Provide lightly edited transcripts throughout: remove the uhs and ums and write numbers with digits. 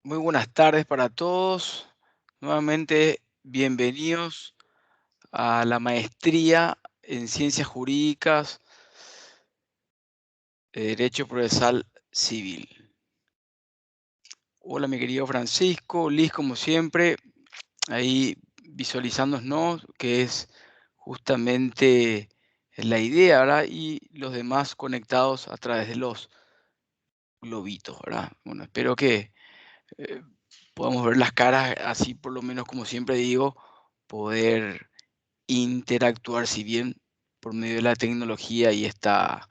Muy buenas tardes para todos. Nuevamente, bienvenidos a la maestría en Ciencias Jurídicas de Derecho Procesal Civil. Hola, mi querido Francisco, Liz, como siempre, ahí visualizándonos, que es justamente la idea, ¿verdad? Y los demás conectados a través de los globitos, ¿verdad? Bueno, espero que eh, podamos ver las caras, así por lo menos, como siempre digo, poder interactuar, si bien por medio de la tecnología y esta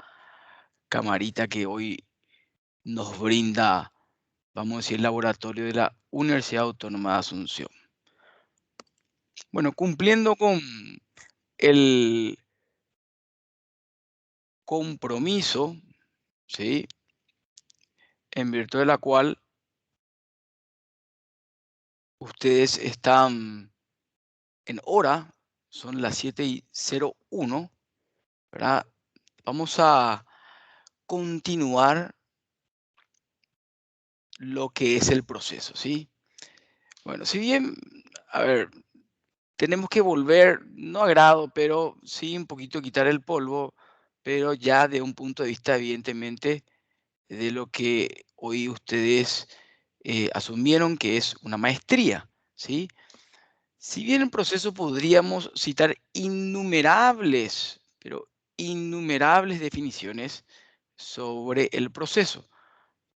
camarita que hoy nos brinda, vamos a decir, el laboratorio de la Universidad Autónoma de Asunción. Bueno, cumpliendo con el compromiso, ¿sí? En virtud de la cual ustedes están en hora, son las 7:01, ¿verdad? Vamos a continuar lo que es el proceso, ¿sí? Bueno, si bien, a ver, tenemos que volver, no a grado, pero sí un poquito quitar el polvo, pero ya de un punto de vista, evidentemente, de lo que hoy ustedes asumieron que es una maestría, ¿sí? Si bien en proceso podríamos citar innumerables, pero innumerables definiciones sobre el proceso,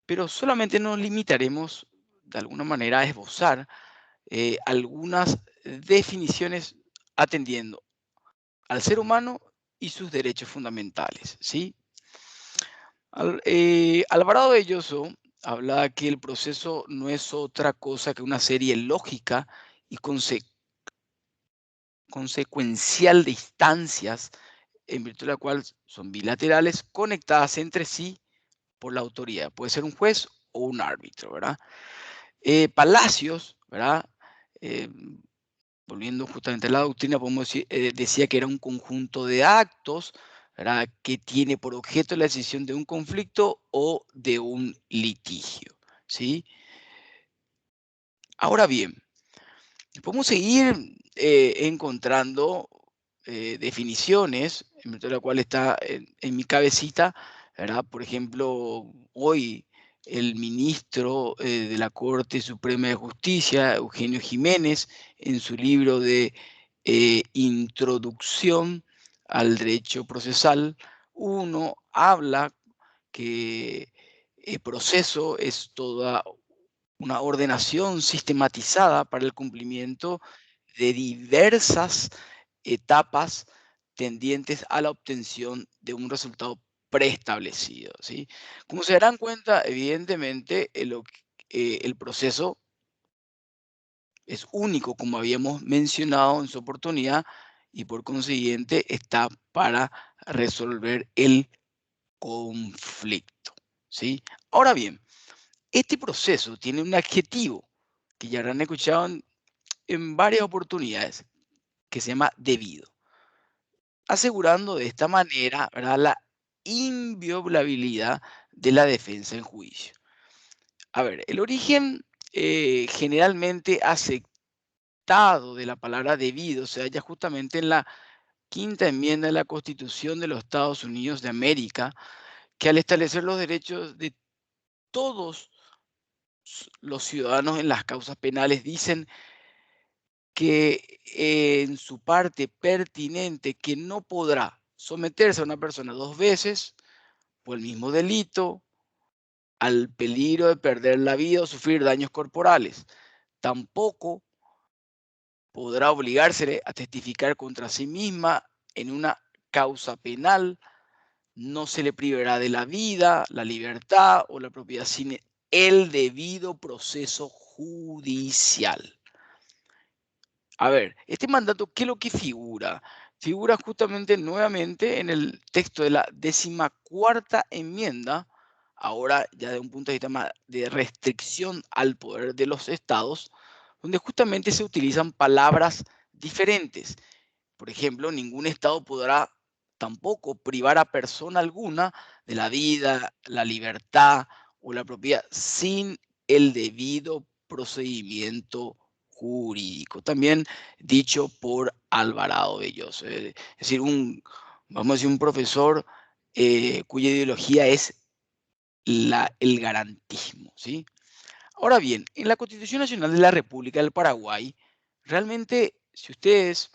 pero solamente nos limitaremos de alguna manera a esbozar algunas definiciones atendiendo al ser humano y sus derechos fundamentales, ¿sí? Alvarado Belloso habla que el proceso no es otra cosa que una serie lógica y consecuencial de instancias en virtud de la cual son bilaterales conectadas entre sí por la autoridad. Puede ser un juez o un árbitro, ¿verdad? Palacios, ¿verdad? Eh, Volviendo justamente a la doctrina, podemos decir, decía que era un conjunto de actos, ¿verdad? Que tiene por objeto la decisión de un conflicto o de un litigio, ¿sí? Ahora bien, podemos seguir encontrando definiciones, en virtud de la cual está en mi cabecita, ¿verdad? Por ejemplo, hoy el ministro de la Corte Suprema de Justicia, Eugenio Jiménez, en su libro de Introducción al Derecho Procesal, uno habla que el proceso es toda una ordenación sistematizada para el cumplimiento de diversas etapas tendientes a la obtención de un resultado preestablecido, ¿sí? Como se darán cuenta, evidentemente, el proceso es único, como habíamos mencionado en su oportunidad, y por consiguiente está para resolver el conflicto, ¿sí? Ahora bien, este proceso tiene un adjetivo que ya habrán escuchado en varias oportunidades, que se llama debido, asegurando de esta manera, ¿verdad?, la inviolabilidad de la defensa en juicio. A ver, el origen generalmente aceptado de la palabra debido se halla justamente en la quinta enmienda de la Constitución de los Estados Unidos de América, que al establecer los derechos de todos los ciudadanos en las causas penales dicen que en su parte pertinente que no podrá someterse a una persona dos veces por el mismo delito al peligro de perder la vida o sufrir daños corporales. Tampoco podrá obligársele a testificar contra sí misma en una causa penal. No se le privará de la vida, la libertad o la propiedad sin el debido proceso judicial. A ver, este mandato, ¿qué es lo que figura? Figura justamente nuevamente en el texto de la 14ª enmienda, ahora ya de un punto de vista más de restricción al poder de los estados, donde justamente se utilizan palabras diferentes. Por ejemplo, ningún estado podrá tampoco privar a persona alguna de la vida, la libertad o la propiedad sin el debido procedimiento jurídico, también dicho por Alvarado Belloso. Es decir, vamos a decir, un profesor cuya ideología es el garantismo, ¿sí? Ahora bien, en la Constitución Nacional de la República del Paraguay, realmente, si ustedes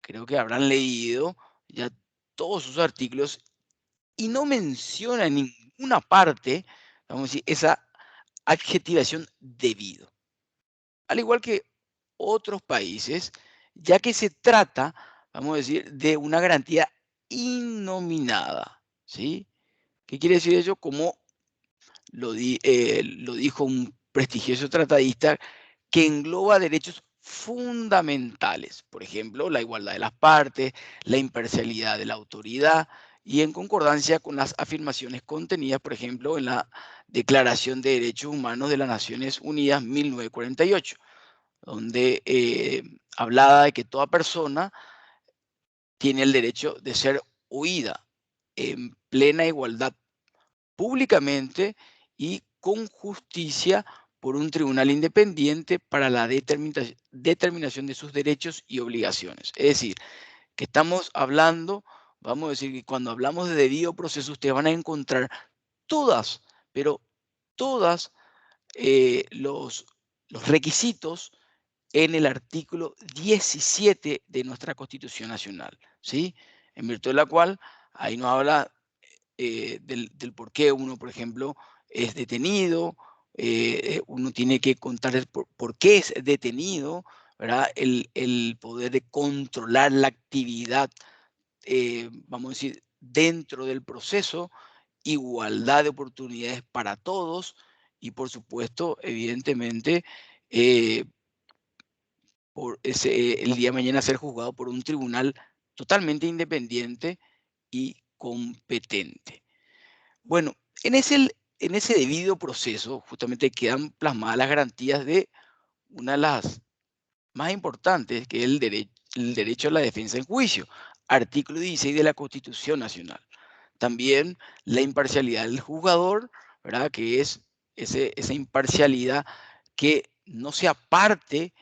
creo que habrán leído ya todos sus artículos y no menciona en ninguna parte, vamos a decir, esa adjetivación debido. Al igual que otros países, ya que se trata, vamos a decir, de una garantía innominada, ¿sí? ¿Qué quiere decir eso? Como lo dijo un prestigioso tratadista, que engloba derechos fundamentales, por ejemplo, la igualdad de las partes, la imparcialidad de la autoridad, y en concordancia con las afirmaciones contenidas, por ejemplo, en la Declaración de Derechos Humanos de las Naciones Unidas 1948, donde hablaba de que toda persona tiene el derecho de ser oída en plena igualdad públicamente y con justicia por un tribunal independiente para la determinación de sus derechos y obligaciones. Es decir, que estamos hablando, vamos a decir que cuando hablamos de debido proceso, ustedes van a encontrar todas, pero todas los requisitos en el artículo 17 de nuestra Constitución Nacional, ¿sí? En virtud de la cual ahí nos habla del por qué uno, por ejemplo, es detenido, uno tiene que contar por qué es detenido, ¿verdad? El poder de controlar la actividad, vamos a decir, dentro del proceso, igualdad de oportunidades para todos y, por supuesto, evidentemente, eh, el día de mañana ser juzgado por un tribunal totalmente independiente y competente. Bueno, en ese debido proceso justamente quedan plasmadas las garantías de una de las más importantes, que es el derecho a la defensa en juicio, artículo 16 de la Constitución Nacional. También la imparcialidad del juzgador, ¿verdad? Que es esa imparcialidad que no se aparte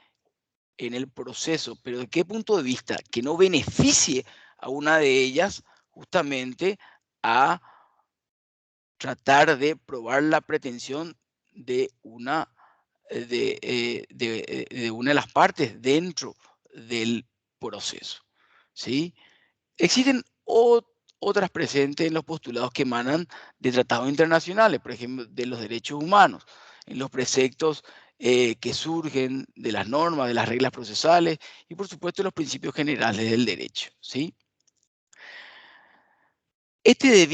en el proceso, pero ¿de qué punto de vista? Que no beneficie a una de ellas justamente a tratar de probar la pretensión de de una de las partes dentro del proceso, ¿sí? Existen otras presentes en los postulados que emanan de tratados internacionales, por ejemplo, de los derechos humanos, en los preceptos que surgen de las normas, de las reglas procesales y, por supuesto, los principios generales del derecho, ¿sí? Este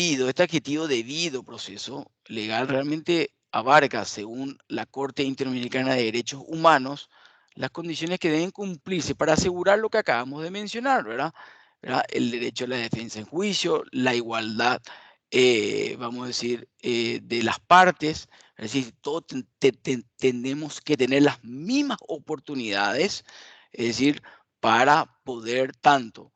adjetivo debido proceso legal realmente abarca, según la Corte Interamericana de Derechos Humanos, las condiciones que deben cumplirse para asegurar lo que acabamos de mencionar, ¿verdad? El derecho a la defensa en juicio, la igualdad, vamos a decir, de las partes, es decir, todos tenemos que tener las mismas oportunidades, es decir, para poder tanto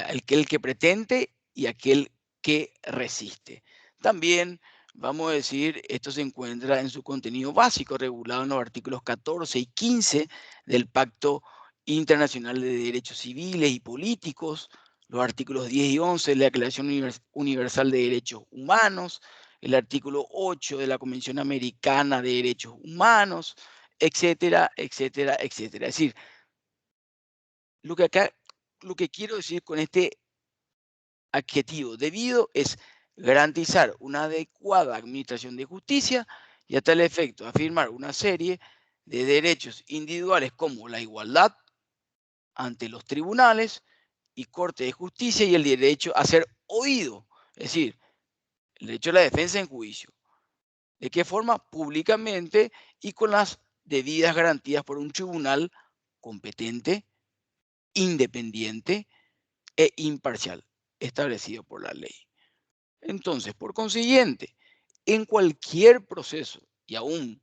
aquel que pretende y aquel que resiste. También, vamos a decir, esto se encuentra en su contenido básico, regulado en los artículos 14 y 15 del Pacto Internacional de Derechos Civiles y Políticos, los artículos 10 y 11 de la Declaración Universal de Derechos Humanos, el artículo 8 de la Convención Americana de Derechos Humanos, etcétera, etcétera, etcétera. Es decir, lo que acá, lo que quiero decir con este adjetivo debido es garantizar una adecuada administración de justicia y a tal efecto afirmar una serie de derechos individuales como la igualdad ante los tribunales y cortes de justicia y el derecho a ser oído, es decir, el derecho a la defensa en juicio. ¿De qué forma? Públicamente y con las debidas garantías por un tribunal competente, independiente e imparcial, establecido por la ley. Entonces, por consiguiente, en cualquier proceso, y aún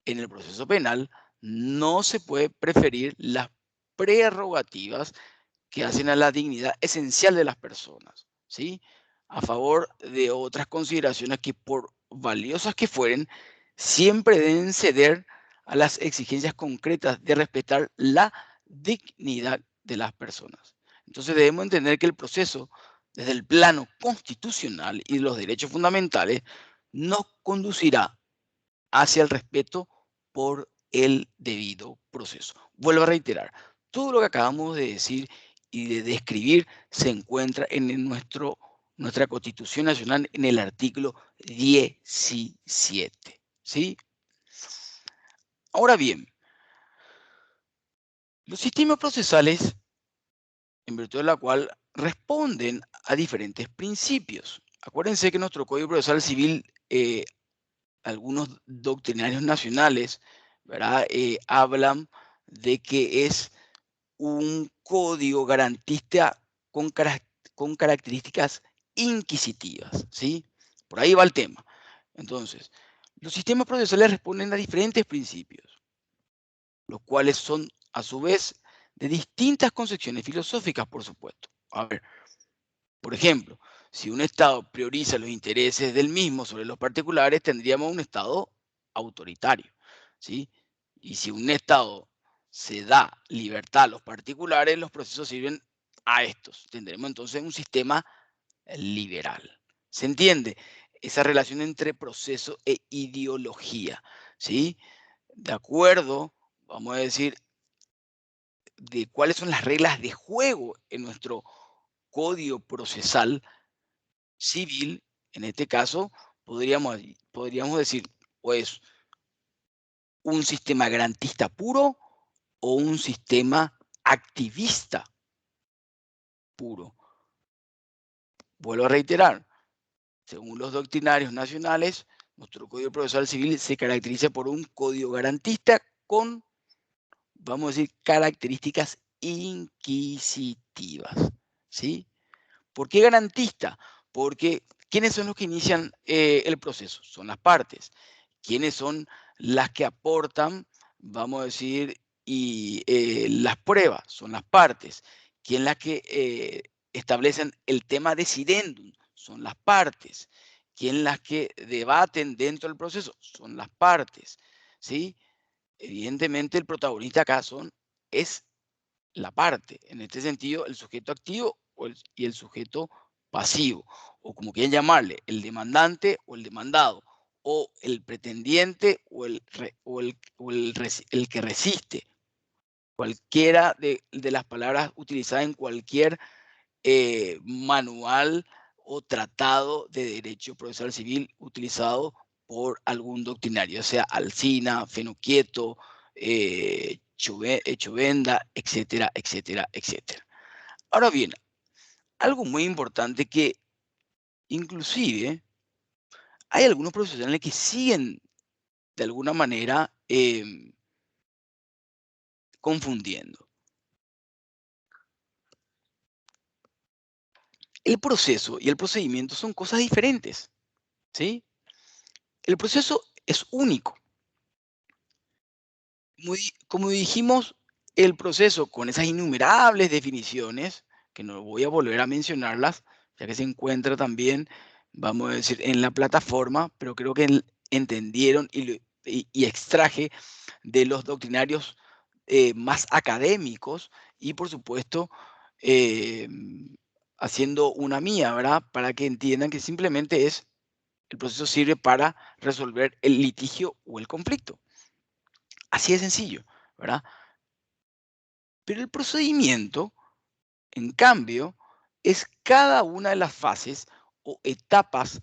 en el proceso penal, no se puede preferir las prerrogativas que hacen a la dignidad esencial de las personas, ¿sí? A favor de otras consideraciones que por valiosas que fueren, siempre deben ceder a las exigencias concretas de respetar la dignidad de las personas. Entonces debemos entender que el proceso, desde el plano constitucional y los derechos fundamentales, nos conducirá hacia el respeto por el debido proceso. Vuelvo a reiterar, todo lo que acabamos de decir y de describir se encuentra en nuestra Constitución Nacional en el artículo 17. ¿Sí? Ahora bien, los sistemas procesales, en virtud de la cual responden a diferentes principios. Acuérdense que nuestro Código Procesal Civil, algunos doctrinarios nacionales, ¿verdad? Hablan de que es un código garantista con, con características inquisitivas, ¿sí? Por ahí va el tema. Entonces, los sistemas procesales responden a diferentes principios, los cuales son, a su vez, de distintas concepciones filosóficas, por supuesto. A ver, por ejemplo, si un Estado prioriza los intereses del mismo sobre los particulares, tendríamos un Estado autoritario, ¿sí? Y si un Estado se da libertad a los particulares, los procesos sirven a estos. Tendremos entonces un sistema liberal. ¿Se entiende? Esa relación entre proceso e ideología, ¿sí? De acuerdo, vamos a decir, de cuáles son las reglas de juego en nuestro código procesal civil, en este caso, podríamos decir, pues, un sistema garantista puro o un sistema activista puro. Vuelvo a reiterar, según los doctrinarios nacionales, nuestro Código Procesal Civil se caracteriza por un código garantista con, vamos a decir, características inquisitivas. ¿Sí? ¿Por qué garantista? Porque ¿quiénes son los que inician el proceso? Son las partes. ¿Quiénes son las que aportan, vamos a decir, y las pruebas? Son las partes. ¿Quién las que establecen el tema decidendum? Son las partes. ¿Quién las que debaten dentro del proceso? Son las partes. ¿Sí? Evidentemente el protagonista acá es la parte. En este sentido, el sujeto activo y el sujeto pasivo, o como quieran llamarle, el demandante o el demandado, o el pretendiente o el que resiste. Cualquiera de las palabras utilizadas en cualquier manual o tratado de derecho procesal civil utilizado por algún doctrinario, ya sea Alsina, Fenoquieto, Chovenda, etcétera, etcétera, etcétera. Ahora bien, algo muy importante que inclusive hay algunos profesionales que siguen de alguna manera confundiendo. El proceso y el procedimiento son cosas diferentes, ¿sí? El proceso es único. Como dijimos, el proceso con esas innumerables definiciones, que no voy a volver a mencionarlas, ya que se encuentra también, vamos a decir, en la plataforma, pero creo que entendieron y extraje de los doctrinarios más académicos y, por supuesto, eh, haciendo una mía, ¿verdad? Para que entiendan que simplemente el proceso sirve para resolver el litigio o el conflicto. Así de sencillo, ¿verdad? Pero el procedimiento, en cambio, es cada una de las fases o etapas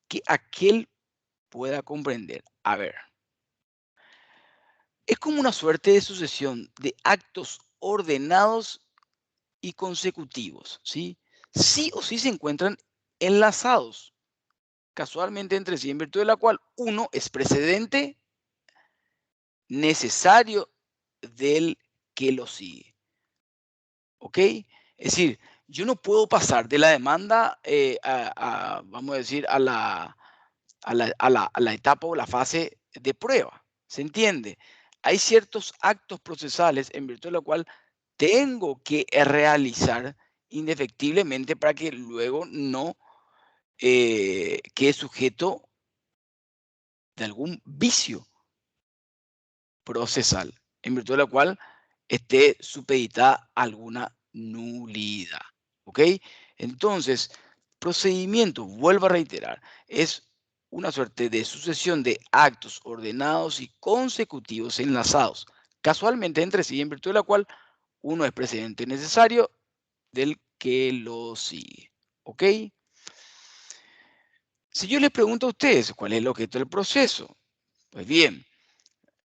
que aquel pueda comprender. A ver, es como una suerte de sucesión de actos ordenados y consecutivos, ¿sí? Sí o sí se encuentran enlazados casualmente entre sí, en virtud de la cual uno es precedente necesario del que lo sigue. ¿Ok? Es decir, yo no puedo pasar de la demanda vamos a decir, a la etapa o la fase de prueba. ¿Se entiende? Hay ciertos actos procesales en virtud de lo cual tengo que realizar indefectiblemente para que luego no quede sujeto de algún vicio procesal, en virtud de la cual esté supeditada a alguna nulidad. ¿Ok? Entonces, procedimiento, vuelvo a reiterar, es una suerte de sucesión de actos ordenados y consecutivos enlazados, casualmente entre sí, en virtud de la cual uno es precedente necesario del que lo sigue. ¿Ok? Si yo les pregunto a ustedes cuál es el objeto del proceso, pues bien,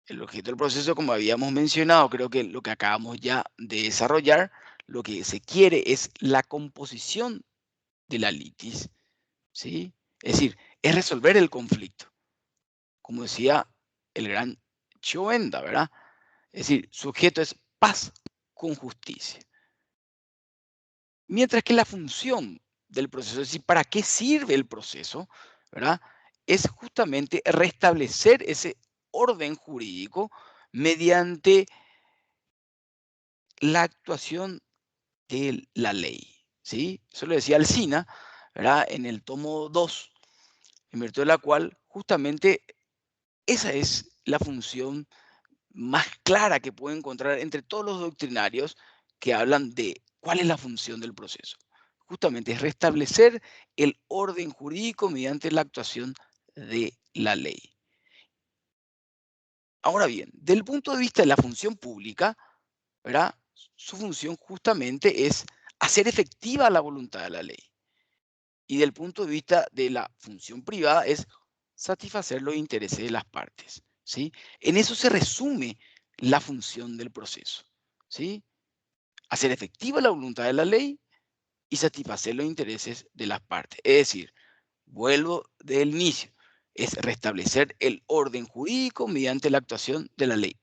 el objeto del proceso, como habíamos mencionado, creo que lo que acabamos ya de desarrollar, lo que se quiere es la composición de la litis, ¿sí? Es decir, es resolver el conflicto, como decía el gran Chovenda, ¿verdad? Es decir, su objeto es paz con justicia. Mientras que la función del proceso, es decir, ¿para qué sirve el proceso? ¿Verdad? Es justamente restablecer ese orden jurídico mediante la actuación de la ley, ¿sí? Eso lo decía Alsina, ¿verdad? En el tomo 2, en virtud de la cual justamente esa es la función más clara que puede encontrar entre todos los doctrinarios que hablan de cuál es la función del proceso. Justamente es restablecer el orden jurídico mediante la actuación de la ley. Ahora bien, del punto de vista de la función pública, ¿verdad? Su función justamente es hacer efectiva la voluntad de la ley. Y del punto de vista de la función privada es satisfacer los intereses de las partes, ¿sí? En eso se resume la función del proceso, ¿sí? Hacer efectiva la voluntad de la ley y satisfacer los intereses de las partes. Es decir, vuelvo del inicio, es restablecer el orden jurídico mediante la actuación de la ley.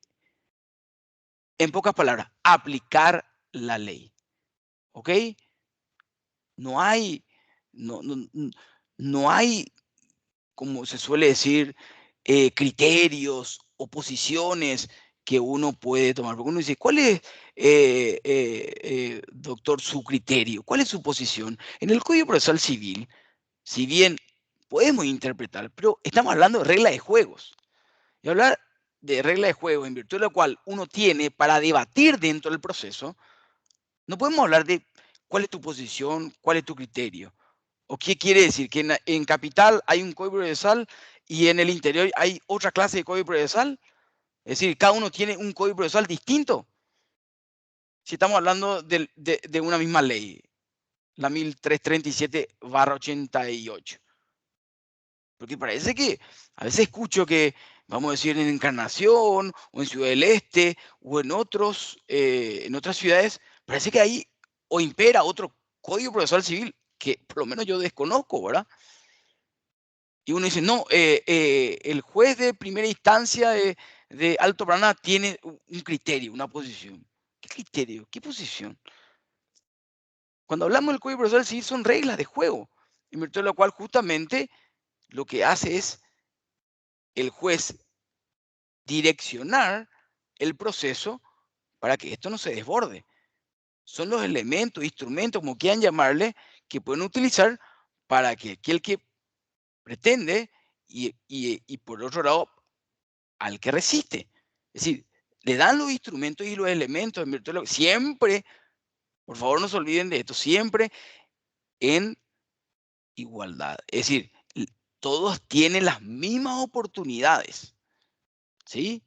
En pocas palabras, aplicar la ley, ¿ok? No hay, no hay, como se suele decir, criterios o posiciones que uno puede tomar. Porque uno dice, ¿cuál es, doctor, su criterio? ¿Cuál es su posición? En el Código Procesal Civil, si bien podemos interpretar, pero estamos hablando de reglas de juegos. Y hablar de regla de juego en virtud de la cual uno tiene para debatir dentro del proceso, no podemos hablar de cuál es tu posición, cuál es tu criterio. ¿O qué quiere decir? ¿Que en capital hay un código procesal y en el interior hay otra clase de código procesal? Es decir, cada uno tiene un código procesal distinto. Si estamos hablando de una misma ley, la 1337/88. Porque parece que a veces escucho que, vamos a decir, en Encarnación o en Ciudad del Este o en otras ciudades, parece que ahí o impera otro código procesal civil que por lo menos yo desconozco, ¿verdad? Y uno dice, no, el juez de primera instancia de Alto Paraná tiene un criterio, una posición. ¿Qué criterio? ¿Qué posición? Cuando hablamos del Código Procesal Civil son reglas de juego, en virtud de lo cual justamente lo que hace es el juez direccionar el proceso para que esto no se desborde. Son los elementos, instrumentos, como quieran llamarle, que pueden utilizar para que aquel que pretende y por otro lado al que resiste. Es decir, le dan los instrumentos y los elementos en virtud de siempre, por favor no se olviden de esto, siempre en igualdad. Es decir, todos tienen las mismas oportunidades, ¿sí?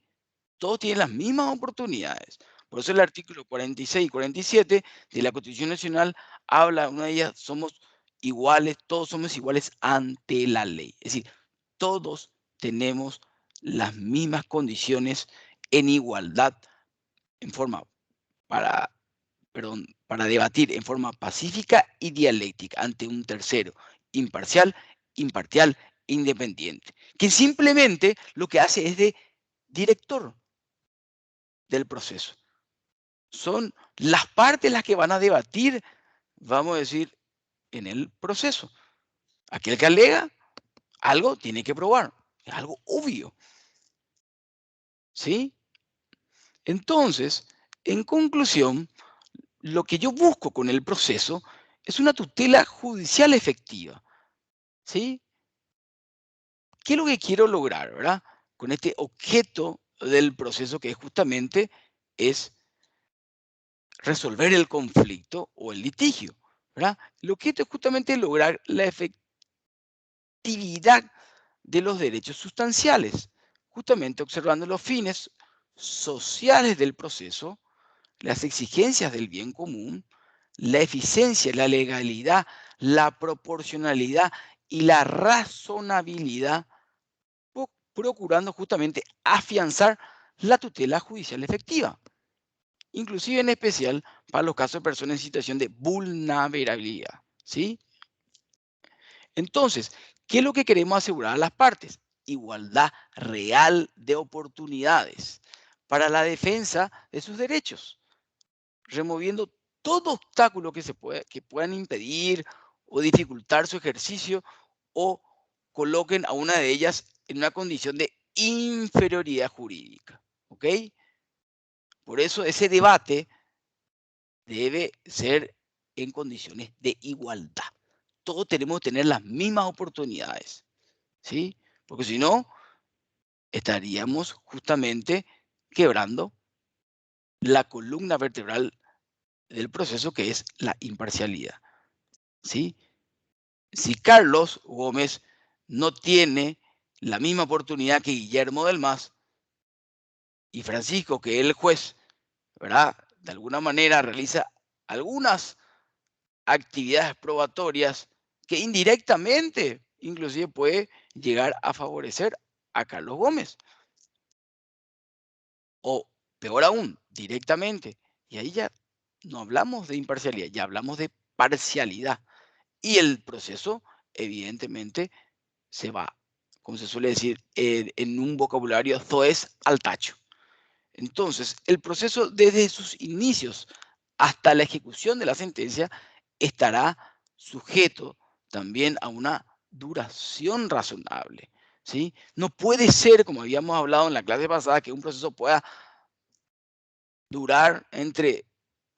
Todos tienen las mismas oportunidades. Por eso el artículo 46 y 47 de la Constitución Nacional habla, una de ellas, somos iguales, todos somos iguales ante la ley. Es decir, todos tenemos las mismas condiciones en igualdad en forma para, para debatir en forma pacífica y dialéctica ante un tercero, imparcial, imparcial, independiente, que simplemente lo que hace es de director del proceso. Son las partes las que van a debatir, vamos a decir, en el proceso. Aquel que alega algo tiene que probar, es algo obvio, ¿sí? Entonces, en conclusión, lo que yo busco con el proceso es una tutela judicial efectiva, ¿sí? ¿Qué es lo que quiero lograr, verdad? Con este objeto del proceso que es justamente es resolver el conflicto o el litigio, ¿verdad? El objeto es justamente lograr la efectividad de los derechos sustanciales, justamente observando los fines sociales del proceso, las exigencias del bien común, la eficiencia, la legalidad, la proporcionalidad y la razonabilidad, procurando justamente afianzar la tutela judicial efectiva, inclusive en especial para los casos de personas en situación de vulnerabilidad, ¿sí? Entonces, ¿qué es lo que queremos asegurar a las partes? Igualdad real de oportunidades para la defensa de sus derechos, removiendo todo obstáculo que puedan impedir o dificultar su ejercicio o coloquen a una de ellas en una condición de inferioridad jurídica. ¿Ok? Por eso ese debate debe ser en condiciones de igualdad. Todos tenemos que tener las mismas oportunidades, ¿sí? Porque si no, estaríamos justamente quebrando la columna vertebral del proceso, que es la imparcialidad, ¿sí? Si Carlos Gómez no tiene la misma oportunidad que Guillermo del Mas y Francisco, que es el juez, ¿verdad? De alguna manera realiza algunas actividades probatorias que indirectamente inclusive puede llegar a favorecer a Carlos Gómez. O peor aún, directamente. Y ahí ya no hablamos de imparcialidad, ya hablamos de parcialidad. Y el proceso, evidentemente, se va, como se suele decir en un vocabulario, zoes al tacho. Entonces, el proceso desde sus inicios hasta la ejecución de la sentencia estará sujeto también a una duración razonable, ¿sí? No puede ser, como habíamos hablado en la clase pasada, que un proceso pueda durar entre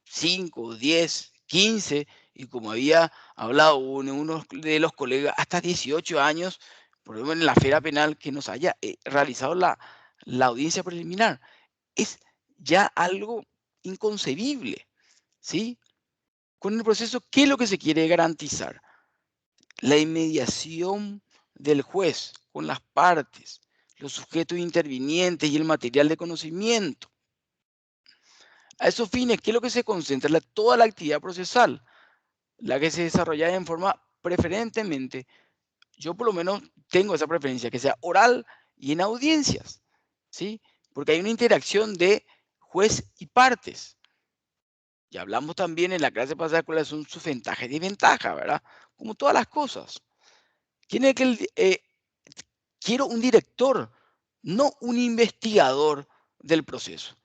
5, 10, 15 y como había hablado uno de los colegas, hasta 18 años, por ejemplo en la esfera penal, que nos haya realizado la audiencia preliminar. Es ya algo inconcebible, ¿sí? Con el proceso, ¿qué es lo que se quiere garantizar? La inmediación del juez con las partes, los sujetos intervinientes y el material de conocimiento. A esos fines, ¿qué es lo que se concentra? Toda la actividad procesal, la que se desarrolla en forma preferentemente, yo por lo menos tengo esa preferencia, que sea oral y en audiencias, ¿sí? Porque hay una interacción de juez y partes. Ya hablamos también en la clase pasada cuáles son sus ventajas y desventajas, ¿verdad? Como todas las cosas. Tiene que quiero un director, no un investigador del proceso.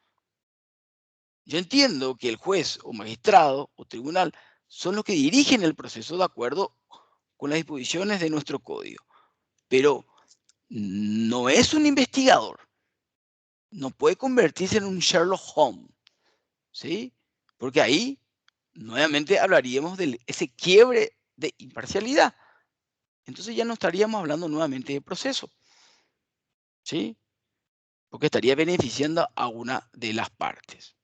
Yo entiendo que el juez o magistrado o tribunal son los que dirigen el proceso de acuerdo con las disposiciones de nuestro código, pero no es un investigador, no puede convertirse en un Sherlock Holmes, ¿sí? Porque ahí nuevamente hablaríamos de ese quiebre de imparcialidad. Entonces ya no estaríamos hablando nuevamente de proceso, ¿sí? Porque estaría beneficiando a una de las partes.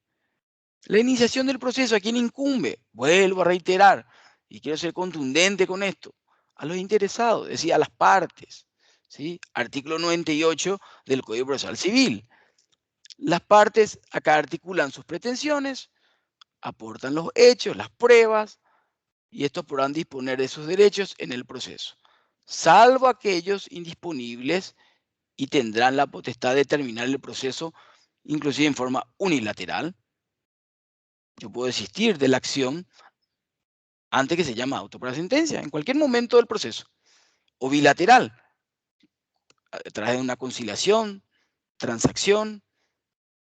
La iniciación del proceso, ¿a quién incumbe? Vuelvo a reiterar, y quiero ser contundente con esto, a los interesados, es decir, a las partes. ¿Sí? Artículo 98 del Código Procesal Civil. Las partes acá articulan sus pretensiones, aportan los hechos, las pruebas, y estos podrán disponer de sus derechos en el proceso, salvo aquellos indisponibles y tendrán la potestad de terminar el proceso, inclusive en forma unilateral. Yo puedo desistir de la acción antes que se llama auto para sentencia, en cualquier momento del proceso, o bilateral, a través de una conciliación, transacción,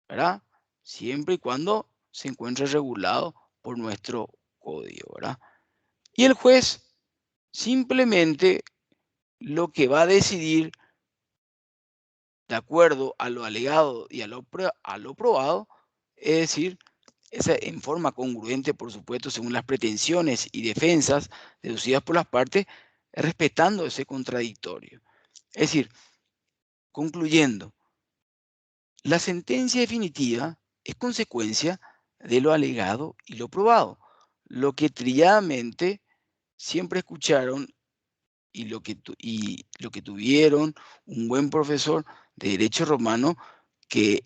¿verdad? Siempre y cuando se encuentre regulado por nuestro código, ¿verdad? Y el juez simplemente lo que va a decidir de acuerdo a lo alegado y a lo probado, es decir, en forma congruente, por supuesto, según las pretensiones y defensas deducidas por las partes, respetando ese contradictorio. Es decir, concluyendo, la sentencia definitiva es consecuencia de lo alegado y lo probado. Lo que trilladamente siempre escucharon y lo que tuvieron un buen profesor de derecho romano que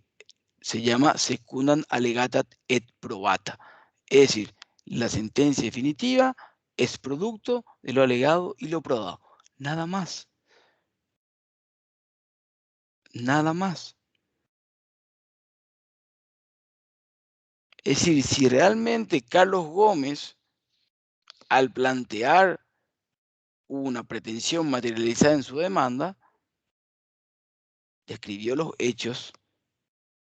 se llama secundam allegatat et probata. Es decir, la sentencia definitiva es producto de lo alegado y lo probado. Nada más. Nada más. Es decir, si realmente Carlos Gómez, al plantear una pretensión materializada en su demanda, describió los hechos,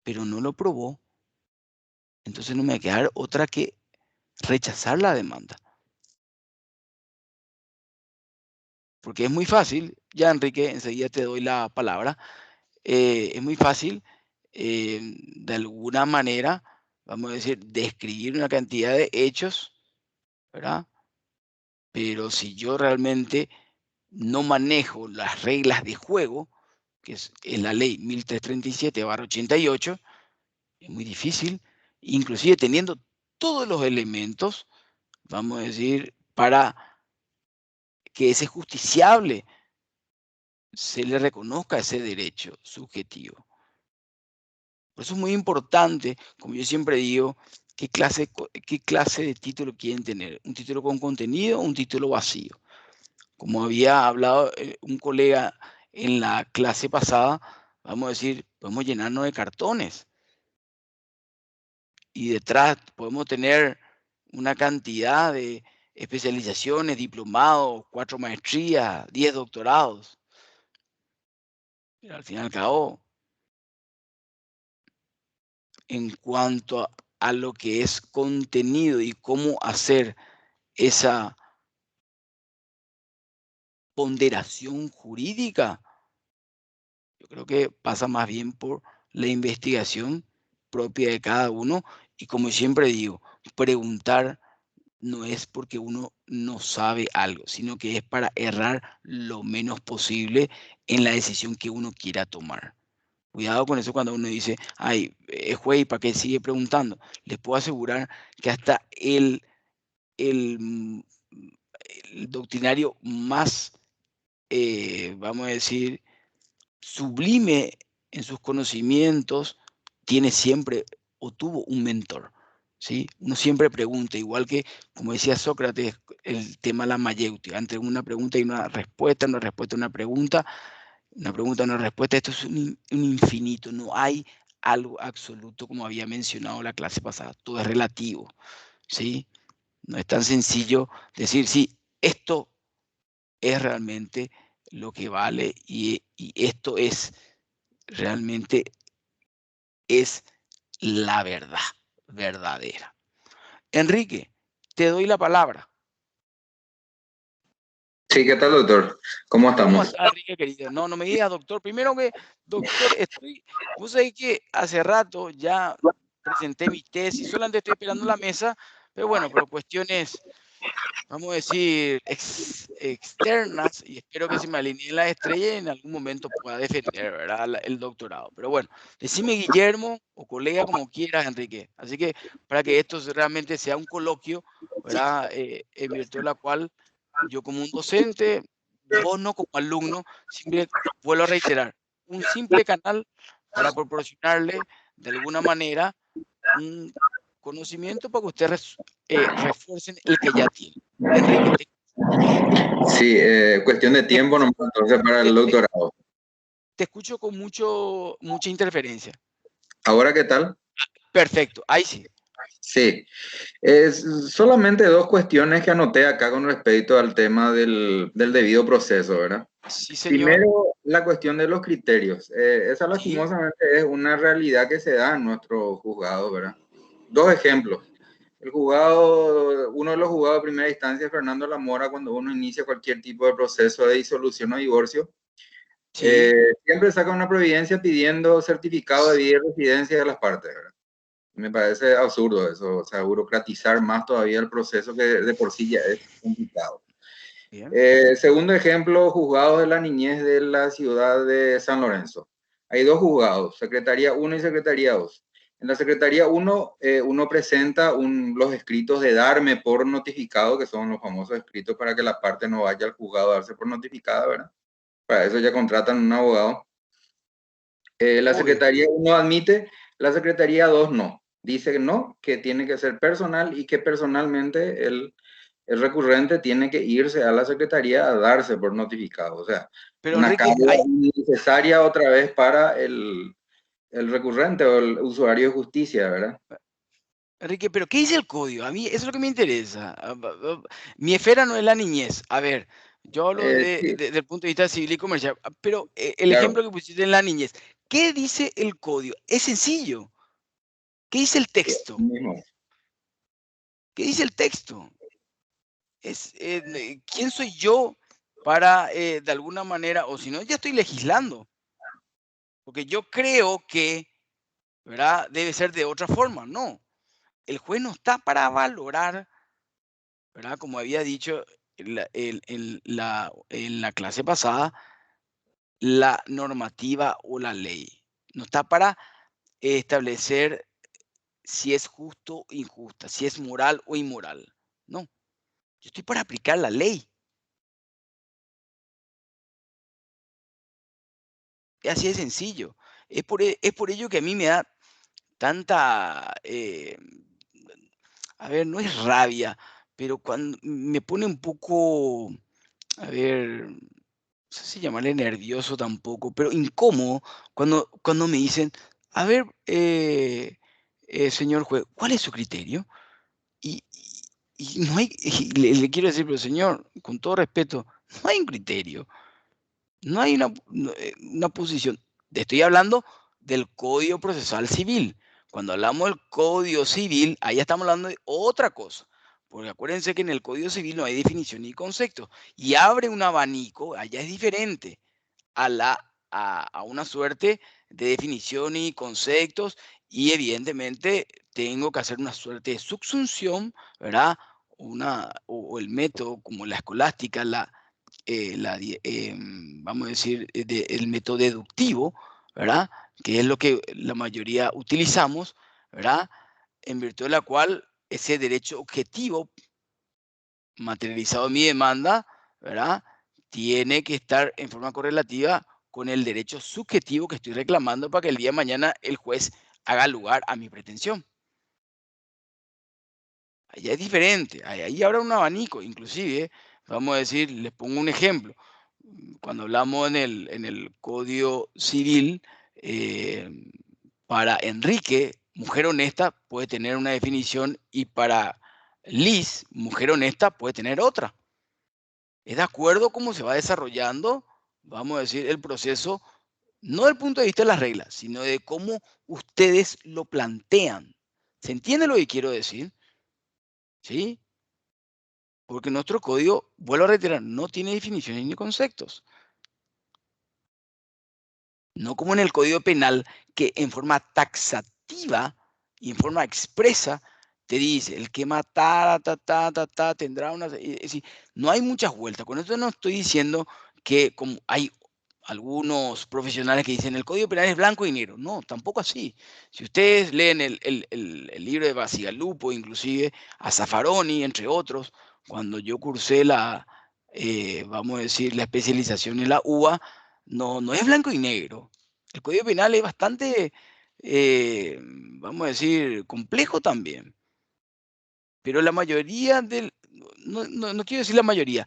pero no lo probó, entonces no me va a quedar otra que rechazar la demanda. Porque es muy fácil, ya Enrique, enseguida te doy la palabra, es muy fácil, de alguna manera, vamos a decir, describir una cantidad de hechos, ¿verdad? Pero si yo realmente no manejo las reglas de juego, que es la ley 1337/88, es muy difícil, inclusive teniendo todos los elementos, vamos a decir, para que ese justiciable se le reconozca ese derecho subjetivo. Por eso es muy importante, como yo siempre digo, qué clase de título quieren tener. ¿Un título con contenido o un título vacío? Como había hablado un colega en la clase pasada, vamos a decir, podemos llenarnos de cartones y detrás podemos tener una cantidad de especializaciones, diplomados, 4 maestrías, 10 doctorados. Pero al fin y al cabo, en cuanto a lo que es contenido y cómo hacer esa ponderación jurídica, yo creo que pasa más bien por la investigación propia de cada uno y como siempre digo, preguntar no es porque uno no sabe algo, sino que es para errar lo menos posible en la decisión que uno quiera tomar. Cuidado con eso cuando uno dice, ay, es juez, ¿para qué sigue preguntando? Les puedo asegurar que hasta el, mm, el doctrinario más, vamos a decir, sublime en sus conocimientos, tiene siempre o tuvo un mentor. ¿Sí? Uno siempre pregunta, igual que, como decía Sócrates, el tema de la mayéutica, entre una pregunta y una respuesta, una pregunta, una respuesta, esto es un infinito, no hay algo absoluto como había mencionado la clase pasada, todo es relativo, ¿sí? No es tan sencillo decir, sí, esto es realmente lo que vale y esto es realmente es la verdad verdadera. Enrique, te doy la palabra. Sí, ¿qué tal, doctor? ¿Cómo ¿Cómo estamos? estás, Enrique, querido? No, no me digas doctor. Primero que, doctor, vos sabés que hace rato ya presenté mi tesis, solamente estoy esperando la mesa, pero bueno, por cuestiones, vamos a decir, externas, y espero que se me alineen las estrellas y en algún momento pueda defender, ¿verdad? El doctorado. Pero bueno, decime Guillermo o colega como quieras, Enrique. Así que para que esto realmente sea un coloquio, ¿verdad? En virtud de la cual yo como un docente, vos no como alumno, siempre vuelvo a reiterar, un simple canal para proporcionarle de alguna manera un conocimiento para que ustedes refuercen el que ya tienen. Enrique, Sí, cuestión de te tiempo escucho, nomás, entonces para te- el te- doctorado. te escucho con mucha interferencia. ¿Ahora qué tal? Perfecto, ahí sí. Sí, es solamente dos cuestiones que anoté acá con respecto al tema del debido proceso, ¿verdad? Sí, señor. Primero, la cuestión de los criterios. Esa Sí, lastimosamente es una realidad que se da en nuestro juzgado, ¿verdad? Dos ejemplos. Uno de los juzgados de primera instancia, Fernando Lamora, cuando uno inicia cualquier tipo de proceso de disolución o divorcio, sí, siempre saca una providencia pidiendo certificado de vida y residencia de las partes, ¿verdad? Me parece absurdo eso, o sea, burocratizar más todavía el proceso que de por sí ya es complicado. Bien. Segundo ejemplo, juzgados de la niñez de la ciudad de San Lorenzo. Hay dos juzgados, Secretaría 1 y Secretaría 2. En la Secretaría 1, uno presenta los escritos de darme por notificado, que son los famosos escritos para que la parte no vaya al juzgado a darse por notificada, ¿verdad? Para eso ya contratan un abogado. La Obvio. Secretaría 1 admite, la Secretaría 2 no. Dice no, que tiene que ser personal y que personalmente el recurrente tiene que irse a la Secretaría a darse por notificado. O sea, Pero una Enrique, carga innecesaria otra vez para el recurrente o el usuario de justicia, ¿verdad? Enrique, pero ¿qué dice el código? A mí eso es lo que me interesa. Mi esfera no es la niñez. A ver, yo hablo Sí, desde el punto de vista civil y comercial, pero el claro. ejemplo que pusiste en la niñez, ¿qué dice el código? Es sencillo. ¿Qué dice el texto? Mismo. ¿Qué dice el texto? ¿Quién soy yo para, de alguna manera, o si no, ya estoy legislando? Porque yo creo que, ¿verdad? Debe ser de otra forma. No, el juez no está para valorar, ¿verdad? Como había dicho en la clase pasada, la normativa o la ley. No está para establecer si es justo o injusta, si es moral o inmoral. No, yo estoy para aplicar la ley. Es así de sencillo. Es por ello que a mí me da tanta, a ver, no es rabia, pero cuando me pone un poco, a ver, no sé si llamarle nervioso tampoco, pero incómodo cuando me dicen, a ver, señor juez, ¿cuál es su criterio? Y, y no hay, y le quiero decir, pero señor, con todo respeto, no hay un criterio. No hay una posición. Estoy hablando del Código Procesal Civil. Cuando hablamos del Código Civil, ahí estamos hablando de otra cosa. Porque acuérdense que en el Código Civil no hay definición ni concepto. Y abre un abanico, allá es diferente a una suerte de definición y conceptos. Y evidentemente tengo que hacer una suerte de subsunción, ¿verdad? O el método como la escolástica, vamos a decir, el método deductivo, ¿verdad? Que es lo que la mayoría utilizamos, ¿verdad? En virtud de la cual ese derecho objetivo materializado en mi demanda, ¿verdad? Tiene que estar en forma correlativa con el derecho subjetivo que estoy reclamando para que el día de mañana el juez haga lugar a mi pretensión. Allá es diferente, ahí habrá un abanico, inclusive, vamos a decir, les pongo un ejemplo. Cuando hablamos en el Código Civil, eh, para Enrique, mujer honesta puede tener una definición y para Liz, mujer honesta, puede tener otra. Es de acuerdo a cómo se va desarrollando, vamos a decir, el proceso, no desde el punto de vista de las reglas, sino de cómo ustedes lo plantean. ¿Se entiende lo que quiero decir? ¿Sí? Porque nuestro código, vuelvo a reiterar, no tiene definiciones ni conceptos. No como en el Código Penal, que en forma taxativa y en forma expresa te dice, el que matara, tendrá una... Es decir, no hay muchas vueltas. Con esto no estoy diciendo que como hay algunos profesionales que dicen el Código Penal es blanco y negro. No, tampoco así. Si ustedes leen el libro de Bacigalupo, inclusive a Zaffaroni, entre otros, cuando yo cursé vamos a decir, la especialización en la UBA, no es blanco y negro. El Código Penal es bastante, vamos a decir, complejo también. Pero la mayoría no quiero decir la mayoría,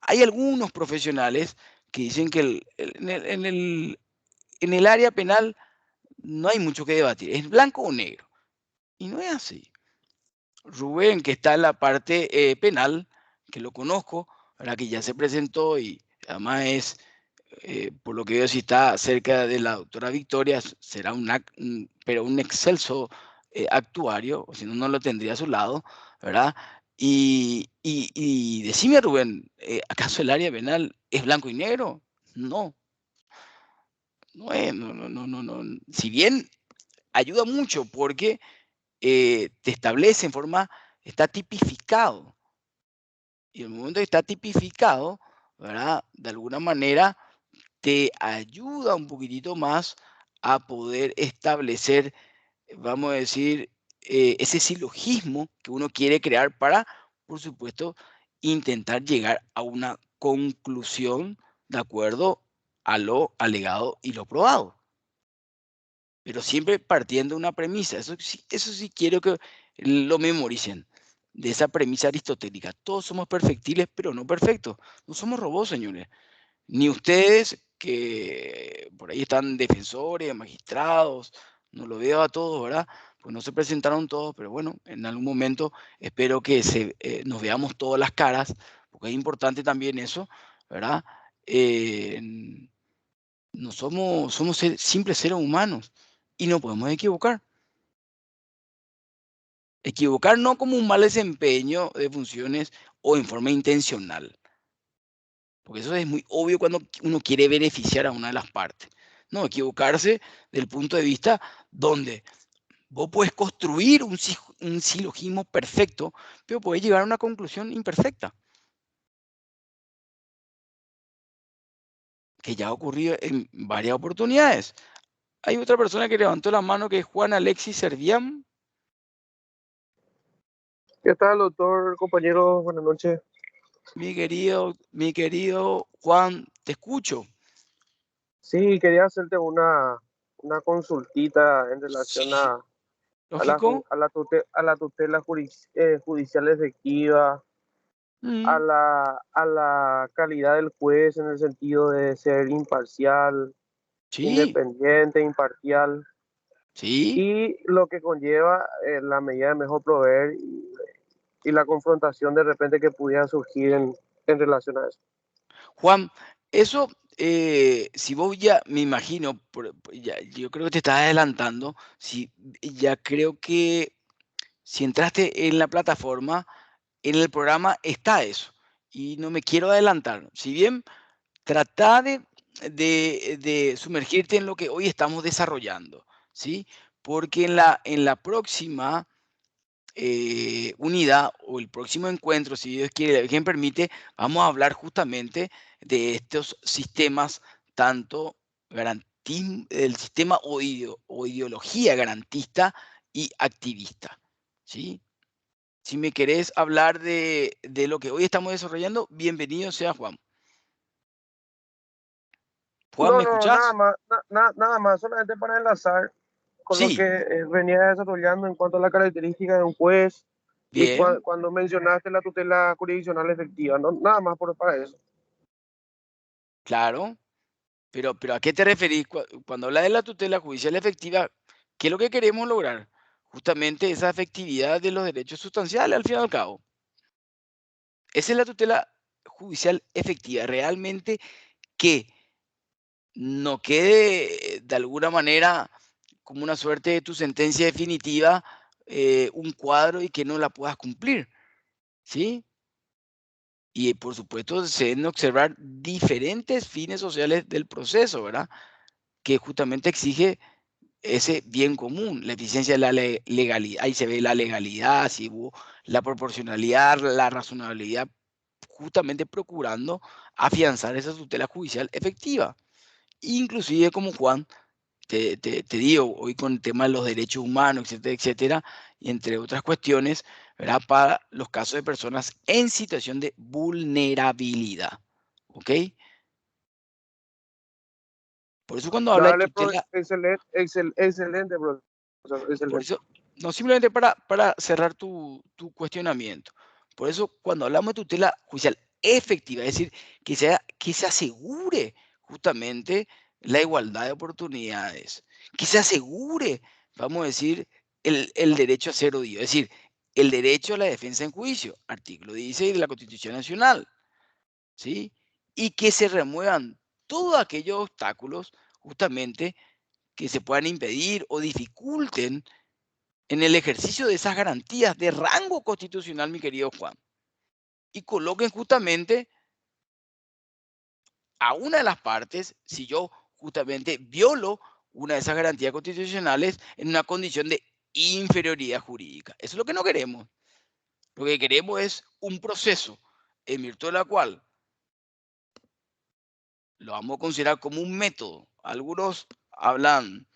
hay algunos profesionales que dicen que en el área penal no hay mucho que debatir, es blanco o negro. Y no es así. Rubén, que está en la parte penal, que lo conozco, ¿verdad? Que ya se presentó y además es, por lo que veo, si está cerca de la doctora Victoria, será pero un excelso actuario, o si no, no lo tendría a su lado, ¿verdad? Y decime, Rubén, ¿acaso el área penal es blanco y negro? No, no es, no. Si bien ayuda mucho porque te establece en forma, está tipificado. Y el momento que está tipificado, ¿verdad? De alguna manera te ayuda un poquitito más a poder establecer, vamos a decir, ese silogismo que uno quiere crear para, por supuesto, intentar llegar a una conclusión de acuerdo a lo alegado y lo probado. Pero siempre partiendo de una premisa. Eso sí quiero que lo memoricen. De esa premisa aristotélica. Todos somos perfectibles, pero no perfectos. No somos robots, señores. Ni ustedes, que por ahí están defensores, magistrados, no lo veo a todos, ¿verdad? Pues no se presentaron todos, pero bueno, en algún momento espero que nos veamos todas las caras, porque es importante también eso, ¿verdad? Eh, no somos simples seres humanos y no podemos equivocar. Equivocar no como un mal desempeño de funciones o en forma intencional, porque eso es muy obvio cuando uno quiere beneficiar a una de las partes. No, equivocarse del punto de vista donde vos puedes construir un silogismo perfecto, pero puedes llegar a una conclusión imperfecta, que ya ha ocurrido en varias oportunidades. Hay otra persona que levantó la mano que es Juan Alexis Servián. ¿Qué tal, doctor, compañero? Buenas noches. Mi querido Juan, te escucho. Sí, quería hacerte una consultita en relación Sí, lógico. a la tutela judicial efectiva, Mm, a la calidad del juez en el sentido de ser imparcial, sí, independiente, imparcial, sí. y lo que conlleva la medida de mejor proveer y la confrontación de repente que pudiera surgir en relación a eso. Juan, eso, si vos ya, me imagino, yo creo que te estás adelantando, si, ya creo que si entraste en la plataforma, en el programa está eso. Y no me quiero adelantar. Si bien trata de sumergirte en lo que hoy estamos desarrollando, ¿sí? Porque en la próxima unidad o el próximo encuentro, si Dios quiere, quien permite, vamos a hablar justamente de estos sistemas, tanto el sistema o ideología garantista y activista. ¿Sí? Si me querés hablar de lo que hoy estamos desarrollando, bienvenido sea Juan. Juan, No, ¿me no, nada escuchás? más, nada más, solamente para enlazar con lo que Sí, venía desarrollando en cuanto a la característica de un juez y bien, cuando mencionaste la tutela jurisdiccional efectiva, no, nada más para eso. claro. Pero ¿a qué te referís cuando hablas de la tutela judicial efectiva? ¿Qué es lo que queremos lograr? Justamente esa efectividad de los derechos sustanciales, al fin y al cabo. Esa es la tutela judicial efectiva, realmente que no quede de alguna manera como una suerte de tu sentencia definitiva, un cuadro y que no la puedas cumplir, ¿sí? Y por supuesto se deben observar diferentes fines sociales del proceso, ¿verdad? Que justamente exige ese bien común, la eficiencia de la legalidad. Ahí se ve la legalidad, si hubo la proporcionalidad, la razonabilidad, justamente procurando afianzar esa tutela judicial efectiva. Inclusive como Juan, te digo, hoy con el tema de los derechos humanos, etcétera, etcétera, y entre otras cuestiones, ¿verdad? Para los casos de personas en situación de vulnerabilidad. ¿Ok? Por eso cuando habla de Dale, tutela. excelente, excelente, profesor, Por excelente. eso, no simplemente para cerrar tu cuestionamiento. Por eso, cuando hablamos de tutela judicial efectiva, es decir, que se asegure justamente la igualdad de oportunidades, que se asegure, vamos a decir, el derecho a ser odiado, es decir, el derecho a la defensa en juicio, artículo 16 de la Constitución Nacional, ¿sí? Y que se remuevan todos aquellos obstáculos justamente que se puedan impedir o dificulten en el ejercicio de esas garantías de rango constitucional, mi querido Juan, y coloquen justamente a una de las partes, si yo justamente violo una de esas garantías constitucionales en una condición de inferioridad jurídica. Eso es lo que no queremos. Lo que queremos es un proceso en virtud de la cual lo vamos a considerar como un método. Algunos hablan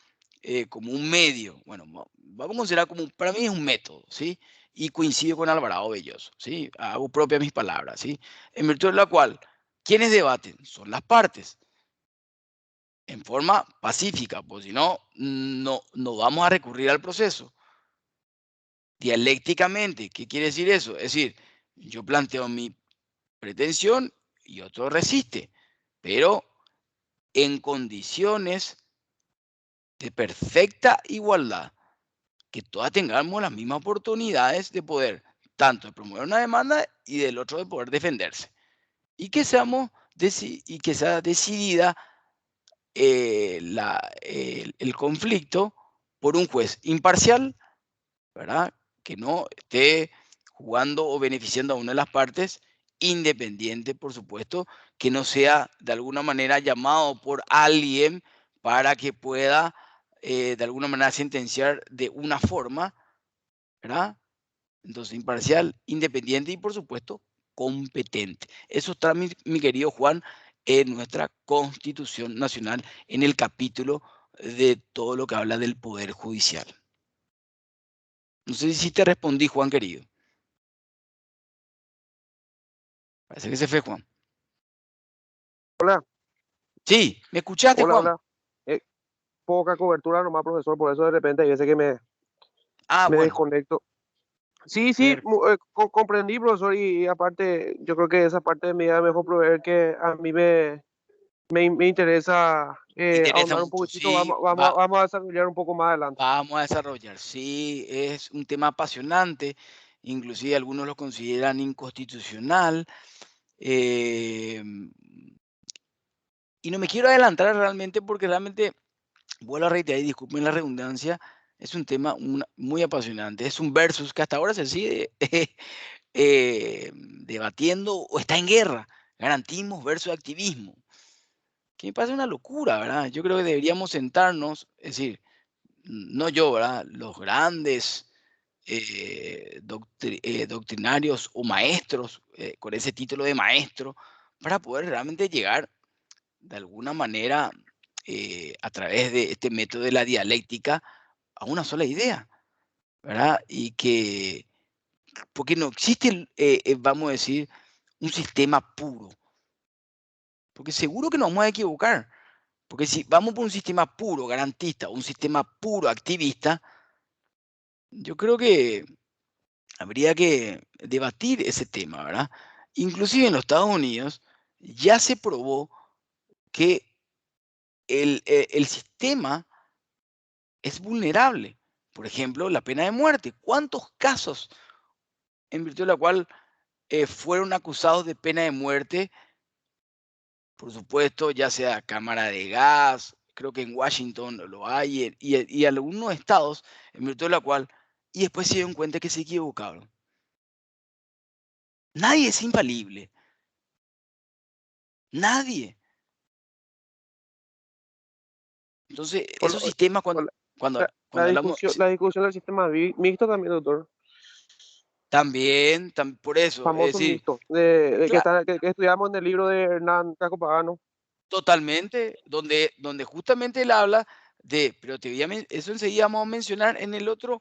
como un medio. Bueno, vamos a considerar para mí es un método, ¿sí? Y coincido con Alvarado Belloso, ¿sí? Hago propia mis palabras, ¿sí? En virtud de la cual, ¿quiénes debaten? Son las partes, en forma pacífica, pues si no, no vamos a recurrir al proceso. Dialécticamente, ¿qué quiere decir eso? Es decir, yo planteo mi pretensión y otro resiste, pero en condiciones de perfecta igualdad, que todas tengamos las mismas oportunidades de poder, tanto de promover una demanda y del otro de poder defenderse. Y que y que sea decidida el conflicto por un juez imparcial, ¿verdad? Que no esté jugando o beneficiando a una de las partes, independiente, por supuesto, que no sea de alguna manera llamado por alguien para que pueda de alguna manera sentenciar de una forma, ¿verdad? Entonces, imparcial, independiente y, por supuesto, competente. Eso está, mi querido Juan, en nuestra Constitución Nacional, en el capítulo de todo lo que habla del Poder Judicial. No sé si te respondí, Juan querido. Parece que se fue, Juan. Hola, Sí, ¿me escuchaste, hola, Juan? hola. Eh, Poca cobertura nomás, profesor, por eso de repente hay veces que me Bueno, desconecto. Sí, sí, per- comprendí, profesor, y aparte, yo creo que esa parte de mi vida mejor proveer que a mí me interesa te interesa ahondar un mucho, poquitito, sí, va, vamos a desarrollar un poco más adelante. vamos a desarrollar. Sí, es un tema apasionante, inclusive algunos lo consideran inconstitucional. eh, y no me quiero adelantar realmente porque realmente, vuelvo a reiterar y disculpen la redundancia, es un tema muy apasionante. Es un versus que hasta ahora se sigue debatiendo o está en guerra. Garantismo versus activismo. Que me parece una locura, ¿verdad? Yo creo que deberíamos sentarnos, es decir, no yo, ¿verdad? Los grandes doctrinarios o maestros con ese título de maestro para poder realmente llegar de alguna manera a través de este método de la dialéctica a una sola idea, ¿verdad? Y que, porque no existe, vamos a decir, un sistema puro, porque seguro que nos vamos a equivocar, porque si vamos por un sistema puro garantista, un sistema puro activista, yo creo que habría que debatir ese tema, ¿verdad? Inclusive en los Estados Unidos ya se probó que el sistema es vulnerable. Por ejemplo, la pena de muerte. ¿Cuántos casos en virtud de la cual fueron acusados de pena de muerte? Por supuesto, ya sea cámara de gas, creo que en Washington lo hay, y algunos estados en virtud de la cual, y después se dieron cuenta que se equivocaron. Nadie es infalible. Nadie. Entonces, Hola, esos sistemas, hola. cuando hablamos, La discusión del sistema mixto también, doctor. también, por eso, es Famoso decir, mixto, claro, que estudiamos en el libro de Hernán Casco Pagano. totalmente, donde justamente él habla de, pero eso enseguida vamos a mencionar en la otra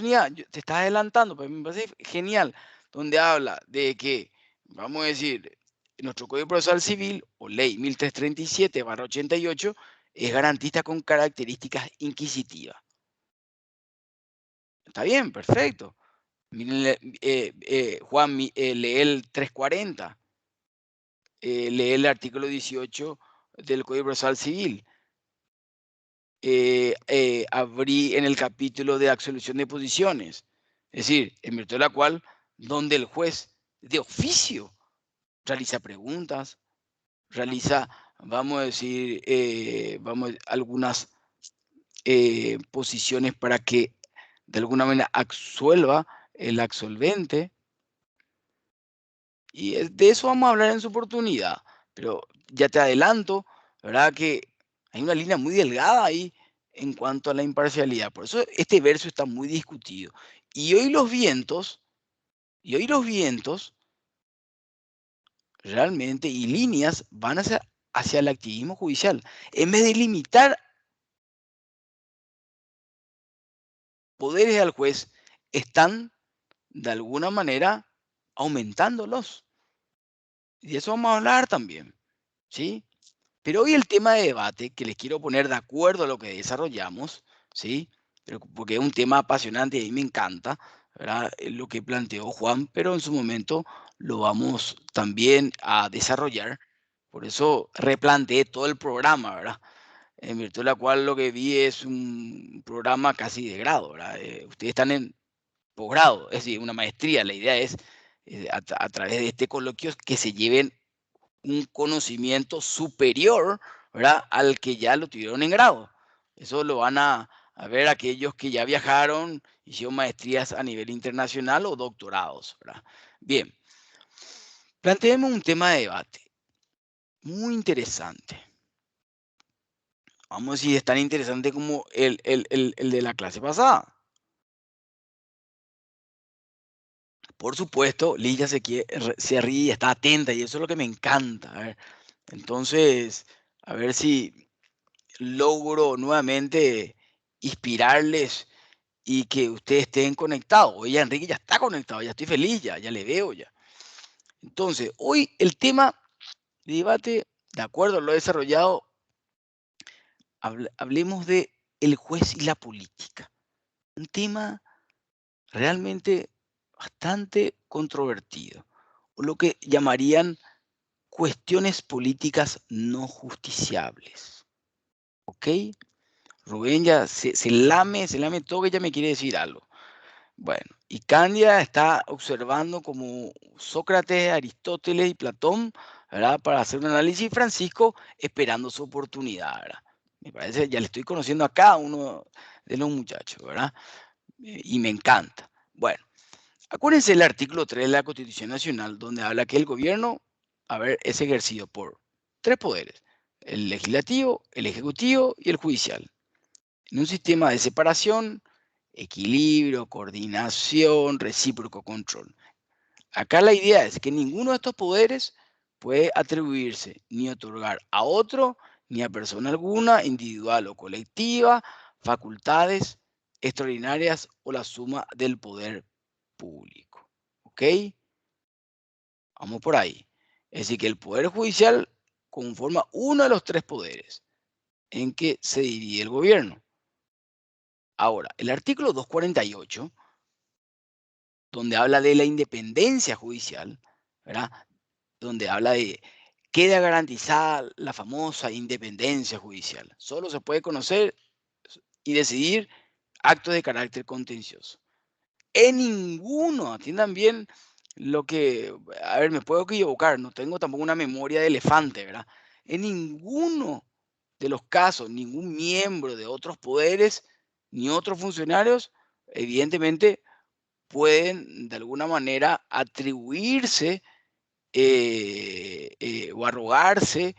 unidad, te estás adelantando, pero me parece genial, donde habla de que, vamos a decir, nuestro Código Procesal Civil o Ley 1337/88 es garantista con características inquisitivas. Está bien, perfecto. Miren, Juan, lee el 340, lee el artículo 18 del Código Procesal Civil. Abrí en el capítulo de absolución de posiciones, es decir, en virtud de la cual, donde el juez de oficio realiza preguntas, realiza, vamos a decir, algunas posiciones para que de alguna manera absuelva el absolvente. Y de eso vamos a hablar en su oportunidad, pero ya te adelanto, ¿verdad? Que hay una línea muy delgada ahí en cuanto a la imparcialidad. Por eso este verso está muy discutido. Y hoy los vientos realmente y líneas van hacia el activismo judicial. En vez de limitar poderes al juez, están de alguna manera aumentándolos. Y de eso vamos a hablar también, ¿sí? Pero hoy el tema de debate que les quiero poner de acuerdo a lo que desarrollamos, ¿sí? Pero porque es un tema apasionante y a mí me encanta, ¿verdad? Lo que planteó Juan, pero en su momento lo vamos también a desarrollar. Por eso replanteé todo el programa, ¿verdad? En virtud de la cual lo que vi es un programa casi de grado, ¿verdad? Ustedes están en posgrado, es decir, una maestría. La idea es, a través de este coloquio, que se lleven un conocimiento superior, ¿verdad?, al que ya lo tuvieron en grado. Eso lo van a ver aquellos que ya viajaron, hicieron maestrías a nivel internacional o doctorados, ¿verdad? Bien, planteemos un tema de debate muy interesante. Vamos a decir, es tan interesante como el de la clase pasada. Por supuesto, Lidia se ríe, está atenta y eso es lo que me encanta. A ver, entonces, a ver si logro nuevamente inspirarles y que ustedes estén conectados. Oye, Enrique ya está conectado, ya estoy feliz, ya le veo ya. Entonces, hoy el tema de debate, de acuerdo a lo desarrollado, hablemos de el juez y la política. Un tema realmente bastante controvertido, o lo que llamarían cuestiones políticas no justiciables. ¿Ok? Rubén ya se lame todo, que ella me quiere decir algo. Bueno, y Cándida está observando como Sócrates, Aristóteles y Platón, ¿verdad?, para hacer un análisis, Francisco esperando su oportunidad, ¿verdad? Me parece, ya le estoy conociendo a cada uno de los muchachos, ¿verdad? Y me encanta. Bueno, acuérdense del artículo 3 de la Constitución Nacional, donde habla que el gobierno, a ver, es ejercido por tres poderes: el legislativo, el ejecutivo y el judicial, en un sistema de separación, equilibrio, coordinación, recíproco control. Acá la idea es que ninguno de estos poderes puede atribuirse ni otorgar a otro, ni a persona alguna, individual o colectiva, facultades extraordinarias o la suma del poder público. ¿Ok? Vamos por ahí. Es decir, que el Poder Judicial conforma uno de los tres poderes en que se divide el gobierno. Ahora, el artículo 248, donde habla de la independencia judicial, ¿verdad?, donde habla de queda garantizada la famosa independencia judicial. Solo se puede conocer y decidir actos de carácter contencioso. En ninguno, atiendan bien lo que, a ver, me puedo equivocar, no tengo tampoco una memoria de elefante, ¿verdad? En ninguno de los casos, ningún miembro de otros poderes ni otros funcionarios, evidentemente, pueden de alguna manera atribuirse o arrogarse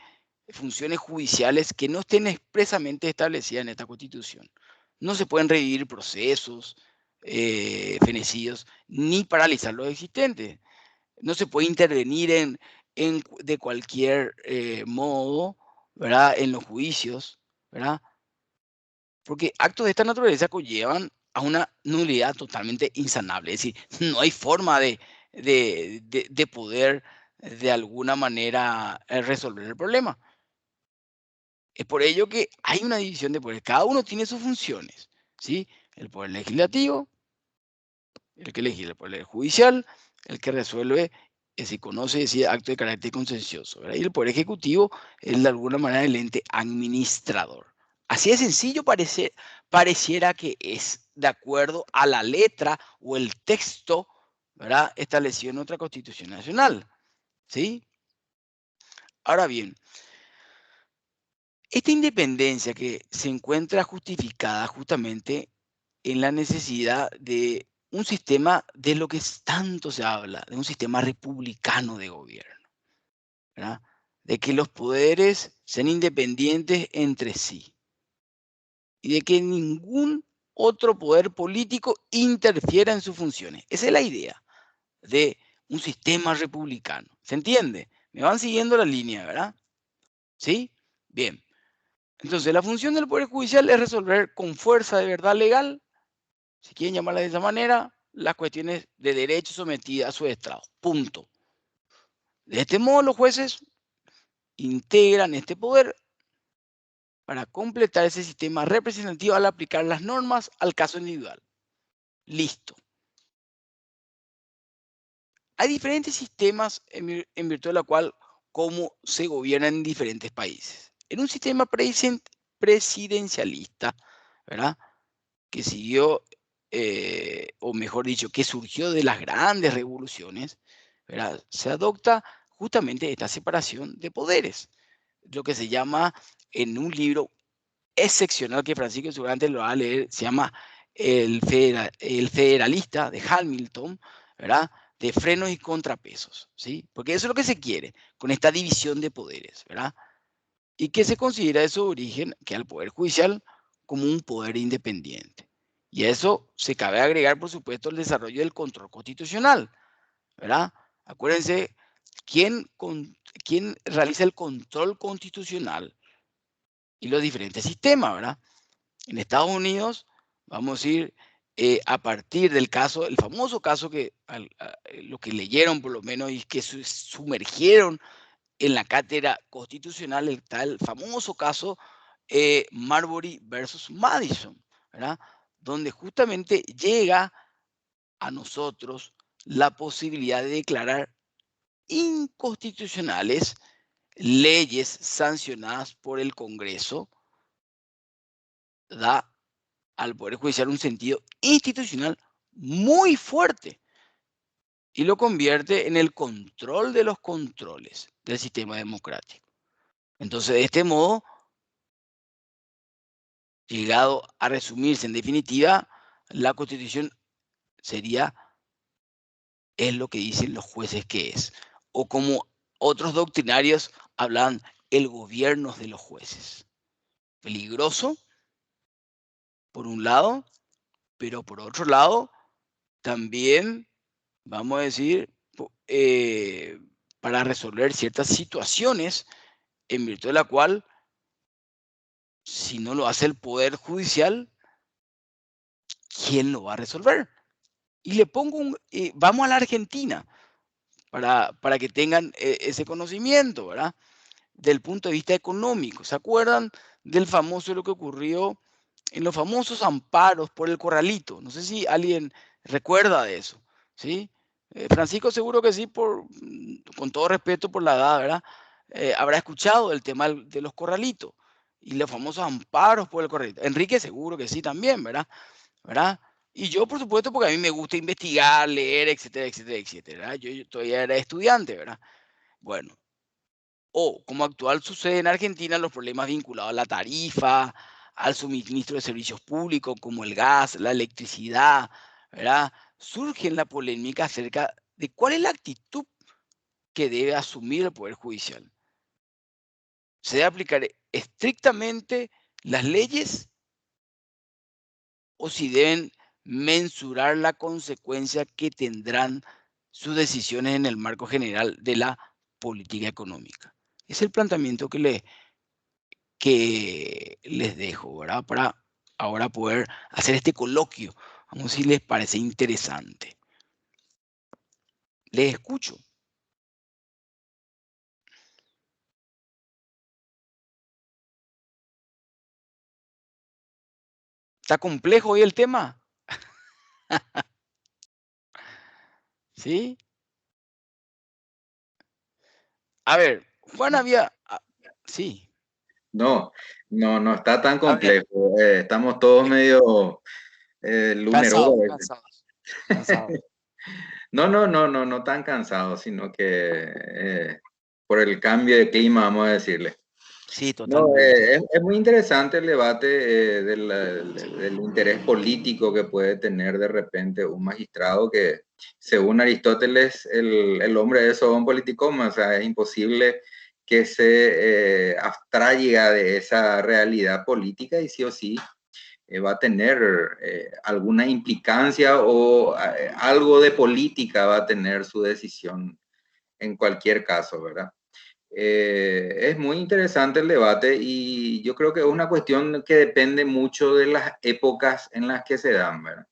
funciones judiciales que no estén expresamente establecidas en esta Constitución. No se pueden revivir procesos fenecidos ni paralizar los existentes. No se puede intervenir de cualquier modo, ¿verdad?, en los juicios, ¿verdad? Porque actos de esta naturaleza conllevan a una nulidad totalmente insanable. Es decir, no hay forma de poder de alguna manera resolver el problema. Es por ello que hay una división de poderes. Cada uno tiene sus funciones, ¿sí? El poder legislativo, el que elige, el poder judicial, el que resuelve, si conoce, decide acto de carácter contencioso, ¿verdad? Y el poder ejecutivo es de alguna manera el ente administrador. Así de sencillo pareciera que es, de acuerdo a la letra o el texto, ¿verdad?, establecido en nuestra Constitución Nacional, ¿sí? Ahora bien, esta independencia que se encuentra justificada justamente en la necesidad de un sistema de lo que tanto se habla, de un sistema republicano de gobierno, ¿verdad? De que los poderes sean independientes entre sí y de que ningún otro poder político interfiera en sus funciones. Esa es la idea de un sistema republicano. ¿Se entiende? Me van siguiendo la línea, ¿verdad? ¿Sí? Bien. Entonces, la función del Poder Judicial es resolver con fuerza de verdad legal, si quieren llamarla de esa manera, las cuestiones de derecho sometidas a su estrado. Punto. De este modo, los jueces integran este poder para completar ese sistema representativo al aplicar las normas al caso individual. Listo. Hay diferentes sistemas en virtud de la cual cómo se gobierna en diferentes países. En un sistema presidencialista, ¿verdad? Que siguió, o mejor dicho, que surgió de las grandes revoluciones, ¿verdad? Se adopta justamente esta separación de poderes, lo que se llama en un libro excepcional que Francisco seguramente lo va a leer, se llama el Federalista de Hamilton, ¿verdad? De frenos y contrapesos, ¿sí? Porque eso es lo que se quiere con esta división de poderes, ¿verdad? Y que se considera de su origen que al Poder Judicial como un poder independiente. Y a eso se cabe agregar, por supuesto, el desarrollo del control constitucional, ¿verdad? Acuérdense, ¿quién realiza el control constitucional y los diferentes sistemas, ¿verdad? En Estados Unidos, vamos a ir a partir del caso, el famoso caso que lo que leyeron por lo menos y que sumergieron en la cátedra constitucional, está el famoso caso Marbury versus Madison, ¿verdad? Donde justamente llega a nosotros la posibilidad de declarar inconstitucionales leyes sancionadas por el Congreso, da al Poder Judicial un sentido institucional muy fuerte y lo convierte en el control de los controles del sistema democrático. Entonces, de este modo, llegado a resumirse en definitiva, la Constitución es lo que dicen los jueces que es. O como otros doctrinarios hablan, el gobierno de los jueces. Peligroso, por un lado, pero por otro lado, también, vamos a decir, para resolver ciertas situaciones en virtud de la cual, si no lo hace el Poder Judicial, ¿quién lo va a resolver? Y le pongo vamos a la Argentina para que tengan ese conocimiento, ¿verdad? Del punto de vista económico. ¿Se acuerdan del famoso, lo que ocurrió en los famosos amparos por el corralito? No sé si alguien recuerda de eso, ¿sí? Francisco seguro que sí, con todo respeto por la edad, ¿verdad? Habrá escuchado el tema de los corralitos y los famosos amparos por el corralito. Enrique seguro que sí también, ¿verdad? ¿Verdad? Y yo, por supuesto, porque a mí me gusta investigar, leer, etcétera, etcétera, etcétera. ¿Verdad? Yo todavía era estudiante, ¿verdad? Bueno, o como actual sucede en Argentina, los problemas vinculados a la tarifa, al suministro de servicios públicos como el gas, la electricidad, ¿verdad? Surge la polémica acerca de cuál es la actitud que debe asumir el Poder Judicial. ¿Se debe aplicar estrictamente las leyes o si deben mensurar la consecuencia que tendrán sus decisiones en el marco general de la política económica? Es el planteamiento que les dejo, ¿verdad? Para ahora poder hacer este coloquio. Vamos a ver si les parece interesante. Les escucho. ¿Está complejo hoy el tema? ¿Sí? A ver, Juan había... sí. No, no está tan A ver, complejo. Estamos todos medio luneros. cansados. No tan cansados, sino que por el cambio de clima, vamos a decirle. Sí, No, totalmente. es muy interesante el debate del interés político que puede tener de repente un magistrado que, según Aristóteles, el hombre es un politicón, o sea, es imposible que se abstraiga de esa realidad política y sí o sí va a tener alguna implicancia o algo de política va a tener su decisión en cualquier caso, ¿verdad? Es muy interesante el debate y yo creo que es una cuestión que depende mucho de las épocas en las que se dan, ¿verdad?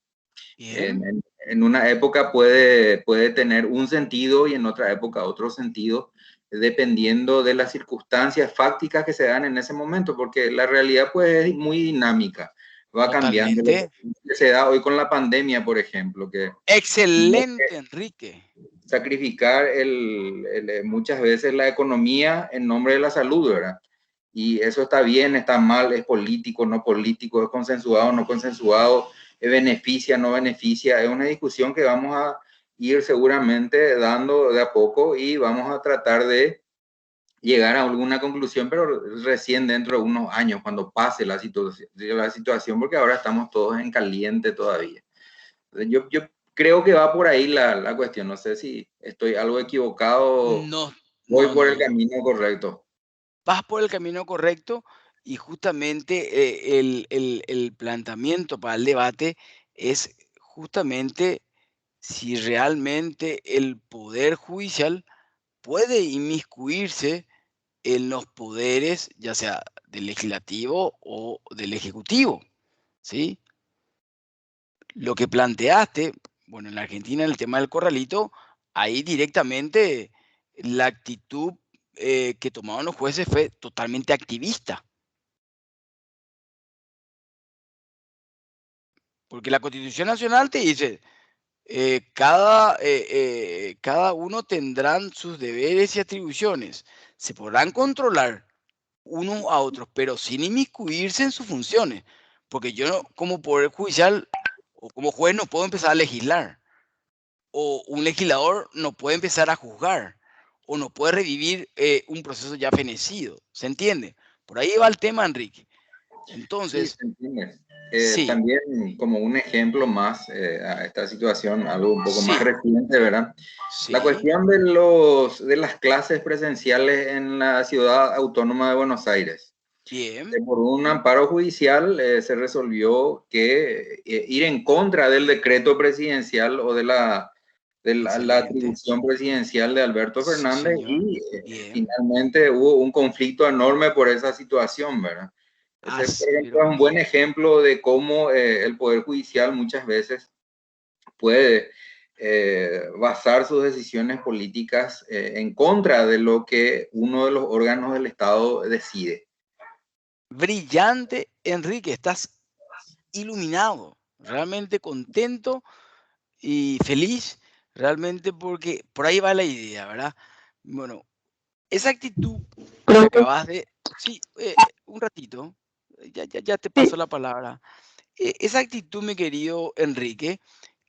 Bien, En una época puede tener un sentido y en otra época otro sentido, dependiendo de las circunstancias fácticas que se dan en ese momento, porque la realidad pues es muy dinámica, va cambiando. Lo totalmente. que se da hoy con la pandemia, por ejemplo, que Excelente, Enrique. sacrificar muchas veces la economía en nombre de la salud, ¿verdad? Y eso está bien, está mal, es político, no político, es consensuado, no consensuado, es beneficia, no beneficia. Es una discusión que vamos a ir seguramente dando de a poco y vamos a tratar de llegar a alguna conclusión, pero recién dentro de unos años, cuando pase la situación, porque ahora estamos todos en caliente todavía. Yo creo que va por ahí la cuestión. No sé si estoy algo equivocado, No, voy no, por el no. camino correcto. Vas por el camino correcto y justamente el planteamiento para el debate es justamente si realmente el poder judicial puede inmiscuirse en los poderes, ya sea del legislativo o del ejecutivo, ¿sí? Lo que planteaste, bueno, en la Argentina, en el tema del corralito, ahí directamente la actitud que tomaron los jueces fue totalmente activista. Porque la Constitución Nacional te dice, cada uno tendrán sus deberes y atribuciones. Se podrán controlar unos a otros, pero sin inmiscuirse en sus funciones. Porque yo como Poder Judicial o como juez no puedo empezar a legislar. O un legislador no puede empezar a juzgar. O no puede revivir un proceso ya fenecido. ¿Se entiende? Por ahí va el tema, Enrique. Sí, Entonces, se entiende. sí, También como un ejemplo más a esta situación, algo un poco más sí, reciente, ¿verdad? La sí, cuestión de las clases presenciales en la ciudad autónoma de Buenos Aires. bien, Por un amparo judicial se resolvió que ir en contra del decreto presidencial o de la excelente. atribución presidencial de Alberto Sí, Fernández señor. y Bien. finalmente hubo un conflicto enorme por esa situación, ¿verdad? Ese, por ejemplo, Pero es un buen ejemplo de cómo el Poder Judicial muchas veces puede basar sus decisiones políticas en contra de lo que uno de los órganos del Estado decide. brillante, Enrique, estás iluminado, realmente contento y feliz, realmente porque por ahí va la idea, ¿verdad? Bueno, esa actitud que Profe, acabas de... Sí, un ratito, ya te sí, paso la palabra. Esa actitud, mi querido Enrique,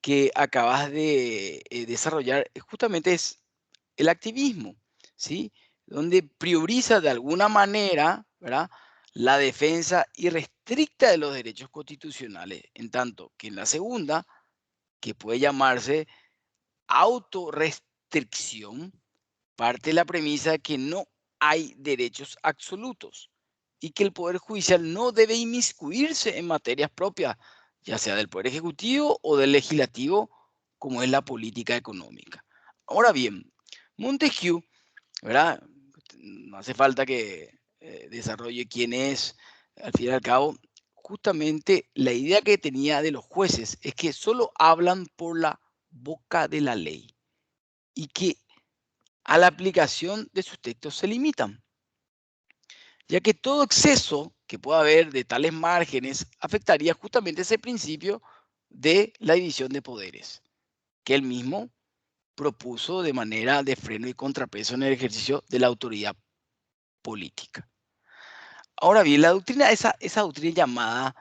que acabas de desarrollar, justamente es el activismo, ¿sí? Donde prioriza de alguna manera, ¿verdad?, la defensa irrestricta de los derechos constitucionales, en tanto que en la segunda, que puede llamarse autorrestricción, parte de la premisa de que no hay derechos absolutos y que el Poder Judicial no debe inmiscuirse en materias propias, ya sea del Poder Ejecutivo o del Legislativo, como es la política económica. Ahora bien, Montesquieu, ¿verdad? No hace falta que desarrolle quién es, al fin y al cabo, justamente la idea que tenía de los jueces es que solo hablan por la boca de la ley y que a la aplicación de sus textos se limitan, ya que todo exceso que pueda haber de tales márgenes afectaría justamente ese principio de la división de poderes, que él mismo propuso de manera de freno y contrapeso en el ejercicio de la autoridad política. Ahora bien, la doctrina, esa doctrina llamada,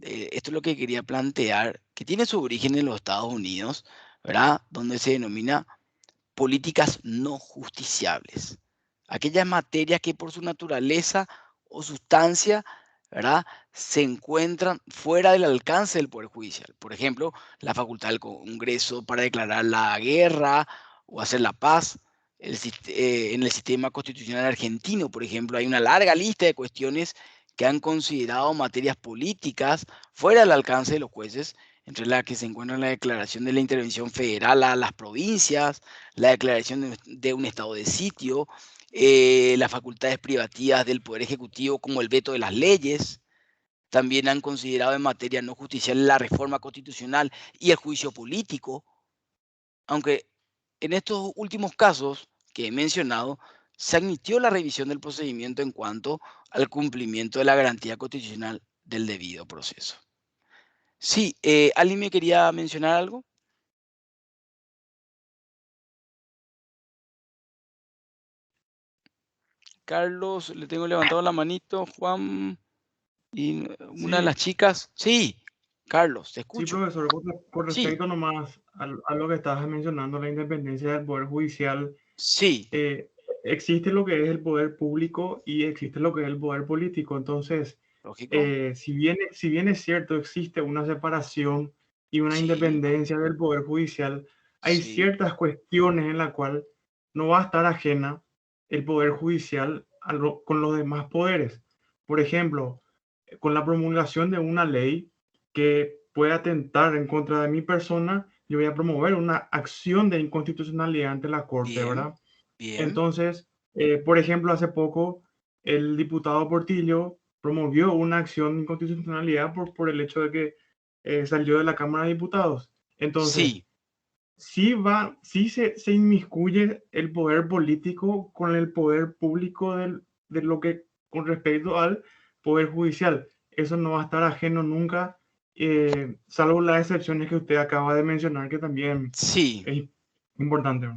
esto es lo que quería plantear, que tiene su origen en los Estados Unidos, ¿verdad? Donde se denomina políticas no justiciables. Aquellas materias que por su naturaleza o sustancia, ¿verdad?, se encuentran fuera del alcance del Poder Judicial. Por ejemplo, la facultad del Congreso para declarar la guerra o hacer la paz. En el sistema constitucional argentino, por ejemplo, hay una larga lista de cuestiones que han considerado materias políticas fuera del alcance de los jueces, entre las que se encuentran la declaración de la intervención federal a las provincias, la declaración de un estado de sitio, las facultades privativas del Poder Ejecutivo, como el veto de las leyes. También han considerado en materia no judicial la reforma constitucional y el juicio político, aunque en estos últimos casos que he mencionado, se admitió la revisión del procedimiento en cuanto al cumplimiento de la garantía constitucional del debido proceso. Sí, ¿alguien me quería mencionar algo? Carlos, le tengo levantado la manito, Juan, y una de las Sí, chicas. Sí, Carlos, te sí, escucho. profesor, con Sí, respecto nomás a lo que estabas mencionando, la independencia del Poder Judicial, sí, eh, existe lo que es el poder público y existe lo que es el poder político. Entonces, lógico. si bien es cierto, existe una separación y una Sí, independencia del Poder Judicial, hay sí, ciertas cuestiones en las cuales no va a estar ajena el Poder Judicial con los demás poderes. Por ejemplo, con la promulgación de una ley que pueda atentar en contra de mi persona, yo voy a promover una acción de inconstitucionalidad ante la Corte, bien, ¿verdad? bien, Entonces, por ejemplo, hace poco el diputado Portillo promovió una acción de inconstitucionalidad por el hecho de que salió de la Cámara de Diputados. Entonces, sí, sí se inmiscuye el poder político con el poder público de lo que con respecto al poder judicial. Eso no va a estar ajeno nunca, salvo las excepciones que usted acaba de mencionar, que también sí. es importante.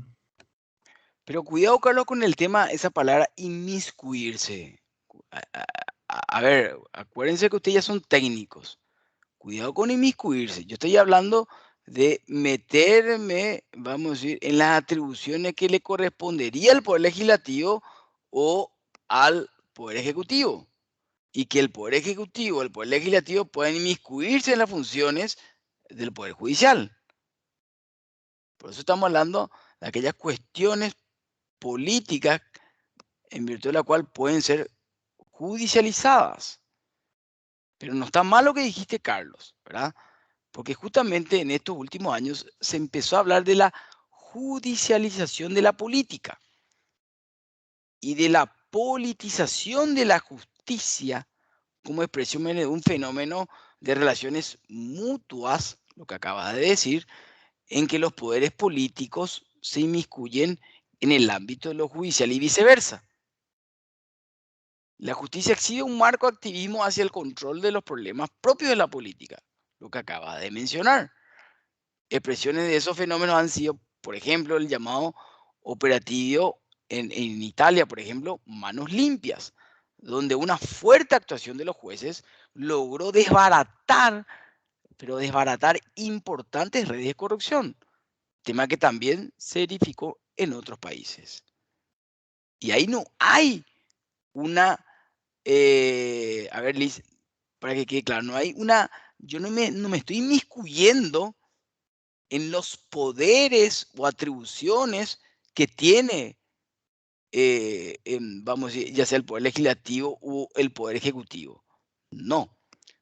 Pero cuidado, Carlos, con el tema, esa palabra inmiscuirse. A ver, acuérdense que ustedes ya son técnicos. Cuidado con inmiscuirse. Yo estoy hablando de meterme, vamos a decir, en las atribuciones que le correspondería al Poder Legislativo o al Poder Ejecutivo. Y que el Poder Ejecutivo, el Poder Legislativo puedan inmiscuirse en las funciones del Poder Judicial. Por eso estamos hablando de aquellas cuestiones políticas en virtud de la cual pueden ser judicializadas. Pero no está mal lo que dijiste, Carlos, ¿verdad? Porque justamente en estos últimos años se empezó a hablar de la judicialización de la política y de la politización de la justicia como expresión de un fenómeno de relaciones mutuas, lo que acabas de decir, en que los poderes políticos se inmiscuyen en el ámbito de lo judicial y viceversa. La justicia exhibe un marco de activismo hacia el control de los problemas propios de la política, lo que acaba de mencionar. Expresiones de esos fenómenos han sido, por ejemplo, el llamado operativo en Italia, por ejemplo, Manos Limpias, donde una fuerte actuación de los jueces logró desbaratar, pero desbaratar importantes redes de corrupción, tema que también se verificó en otros países. Y ahí no hay una, a ver, Liz, para que quede claro, no hay una, yo no me estoy inmiscuyendo en los poderes o atribuciones que tiene, vamos a decir, ya sea el poder legislativo o el poder ejecutivo. No.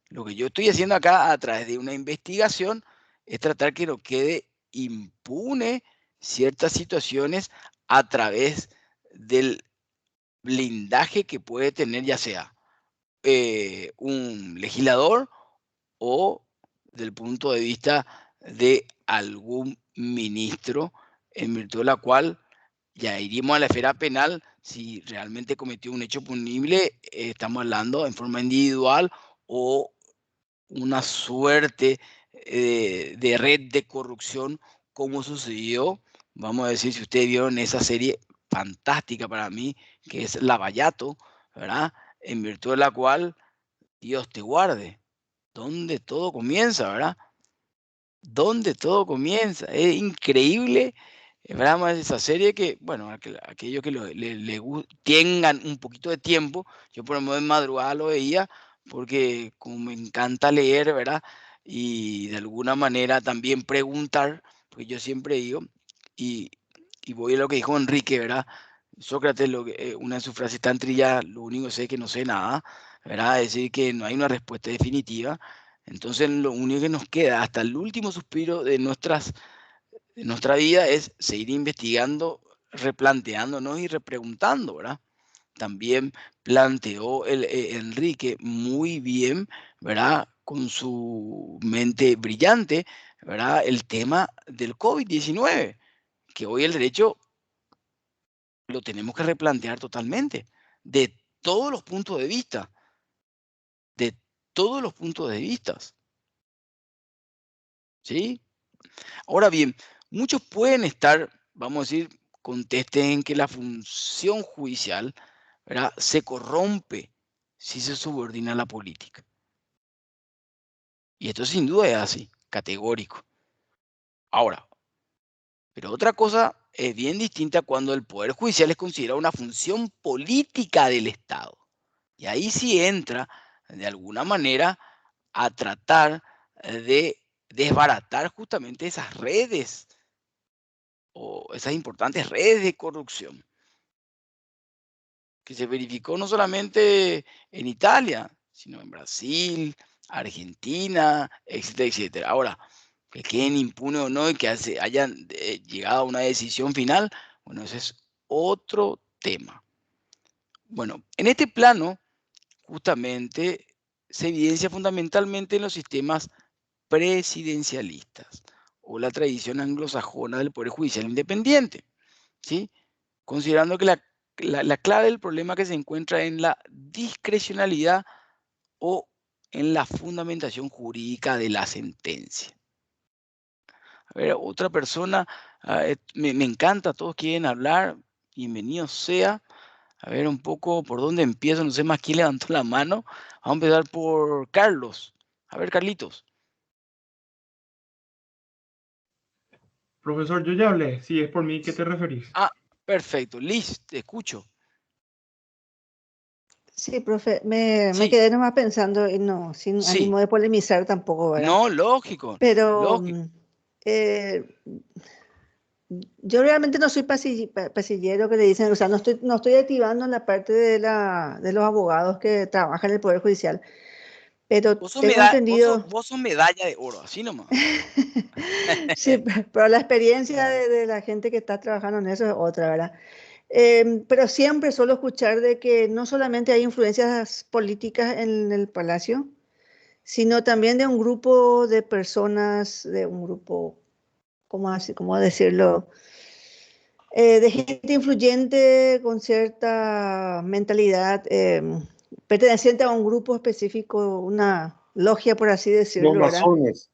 Lo que yo estoy haciendo acá a través de una investigación es tratar que no quede impune ciertas situaciones a través del blindaje que puede tener ya sea un legislador o del punto de vista de algún ministro, en virtud de la cual ya iríamos a la esfera penal si realmente cometió un hecho punible, estamos hablando en forma individual o una suerte de red de corrupción como sucedió, vamos a decir, si ustedes vieron esa serie fantástica para mí, que es Lavallato, ¿verdad? En virtud de la cual Dios te guarde, donde todo comienza, ¿verdad? Donde todo comienza. Es increíble, ¿verdad? Más esa serie que, bueno, aquellos que tengan un poquito de tiempo, yo por lo menos en madrugada lo veía, porque como me encanta leer, ¿verdad? Y de alguna manera también preguntar, porque yo siempre digo, y, y voy a lo que dijo Enrique, ¿verdad? Sócrates, una de sus frases tan trilladas, lo único que sé es que no sé nada, ¿verdad? Es decir, que no hay una respuesta definitiva. Entonces, lo único que nos queda hasta el último suspiro de nuestra vida es seguir investigando replanteándonos y repreguntando, ¿verdad? También planteó Enrique muy bien, ¿verdad? Con su mente brillante, ¿verdad? El tema del COVID-19, que hoy el derecho lo tenemos que replantear totalmente, de todos los puntos de vista, de todos los puntos de vista, ¿sí? Ahora bien, muchos pueden estar, vamos a decir, contesten en que la función judicial, ¿verdad?, se corrompe si se subordina a la política. Y esto sin duda es así, categórico. Ahora, pero otra cosa es bien distinta cuando el Poder Judicial es considerado una función política del Estado. Y ahí sí entra, de alguna manera, a tratar de desbaratar justamente esas redes o esas importantes redes de corrupción que se verificó no solamente en Italia, sino en Brasil, Argentina, etcétera, etcétera. Ahora, que queden impunes o no y que hayan llegado a una decisión final, bueno, ese es otro tema. Bueno, en este plano, justamente, se evidencia fundamentalmente en los sistemas presidencialistas o la tradición anglosajona del Poder Judicial independiente, ¿sí? Considerando que la clave del problema que se encuentra en la discrecionalidad o en la fundamentación jurídica de la sentencia. A ver, otra persona, me encanta, todos quieren hablar, bienvenido sea. A ver un poco por dónde empiezo, no sé más quién levantó la mano. Vamos a empezar por Carlos. A ver, Carlitos. Profesor, yo ya hablé. Si es por mí, ¿qué te referís? Ah, perfecto. Liz, te escucho. Sí, profe, me Sí, quedé nomás pensando y no, sin sí. ánimo de polemizar tampoco, ¿verdad? No, lógico, Pero lógico. eh, yo realmente no soy pasillero que le dicen, o sea, no estoy activando en la parte de los abogados que trabajan en el Poder Judicial, pero Vos sos, tengo entendido, vos sos medalla de oro, así nomás. sí, pero la experiencia de la gente que está trabajando en eso es otra, ¿verdad? Pero siempre suelo escuchar de que no solamente hay influencias políticas en el Palacio, sino también de un grupo de personas, de un grupo, ¿cómo decirlo? De gente influyente con cierta mentalidad, perteneciente a un grupo específico, una logia, por así Los decirlo, ¿verdad? masones.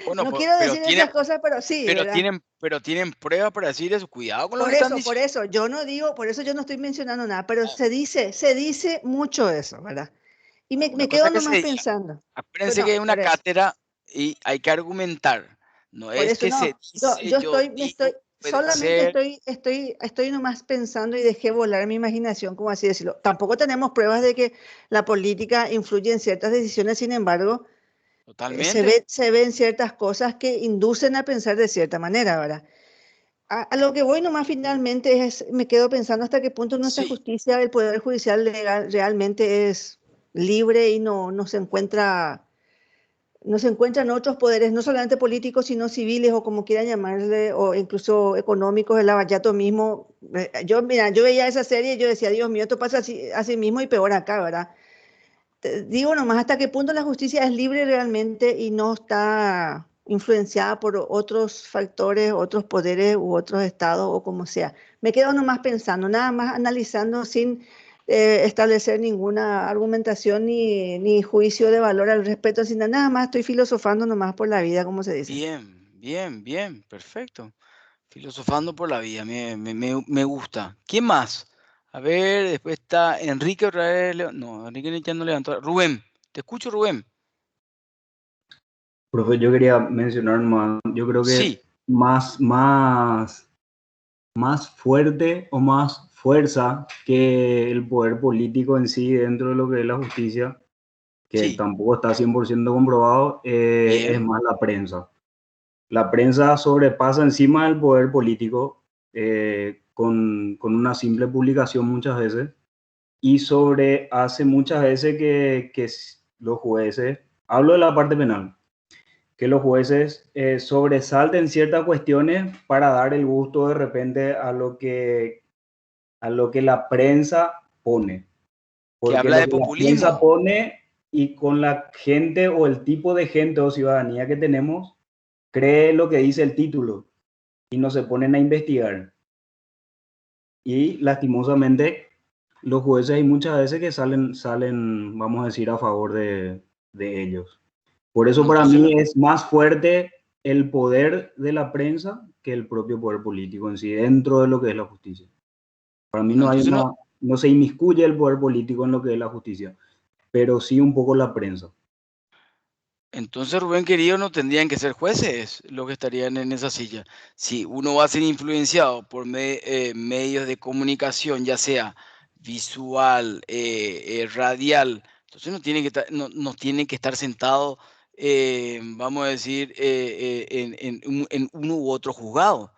Bueno, No quiero pero decir esas cosas, pero sí, ¿verdad? tienen pruebas para decir eso. Cuidado con lo que están Por diciendo. eso, yo no digo, por eso yo no estoy mencionando nada, pero se dice mucho eso, ¿verdad? Y Una me cosa quedo es que se nomás diga. pensando, Acuérdense que bueno, es una cátedra y hay que argumentar. No por es eso que se no, dice, yo yo digo, puede solamente ser. estoy nomás pensando y dejé volar mi imaginación, como así decirlo. Tampoco tenemos pruebas de que la política influye en ciertas decisiones, sin embargo, Totalmente. se ven ciertas cosas que inducen a pensar de cierta manera, ¿verdad? A lo que voy nomás finalmente es, me quedo pensando hasta qué punto nuestra Sí, justicia, el poder judicial legal, realmente es libre y no se encuentran otros poderes, no solamente políticos, sino civiles o como quieran llamarle, o incluso económicos, el lavallato mismo. Mira, yo veía esa serie y yo decía, Dios mío, esto pasa así mismo y peor acá, ¿verdad? Digo nomás hasta qué punto la justicia es libre realmente y no está influenciada por otros factores, otros poderes u otros estados o como sea. Me quedo nomás pensando, nada más analizando sin establecer ninguna argumentación ni juicio de valor al respecto, sino nada más estoy filosofando nomás por la vida, como se dice. bien, perfecto. Filosofando por la vida, me gusta. ¿Quién más? A ver, después está Enrique otra vez. No, Enrique ya no levantó. Rubén, te escucho, Rubén. Profe, yo quería mencionar más, yo creo que Sí, más fuerte o más fuerza que el poder político en sí dentro de lo que es la justicia, que sí, tampoco está 100% comprobado, es bien, más la prensa. La prensa sobrepasa encima del poder político con una simple publicación muchas veces y hace muchas veces que los jueces, hablo de la parte penal, que los jueces sobresalten ciertas cuestiones para dar el gusto de repente a lo que la prensa pone. Que Porque habla lo de que la prensa populismo. pone y con la gente o el tipo de gente o ciudadanía que tenemos, cree lo que dice el título y no se ponen a investigar. Y lastimosamente los jueces hay muchas veces que salen, vamos a decir, a favor de ellos. Por eso para Entonces, mí es más fuerte el poder de la prensa que el propio poder político en sí, dentro de lo que es la justicia. Para mí bueno, no hay entonces no, no se inmiscuye el poder político en lo que es la justicia, pero sí un poco la prensa. entonces, Rubén querido, no tendrían que ser jueces los que estarían en esa silla. Si uno va a ser influenciado por medios de comunicación, ya sea visual, radial, entonces no tiene que estar sentado, vamos a decir, en uno u otro juzgado.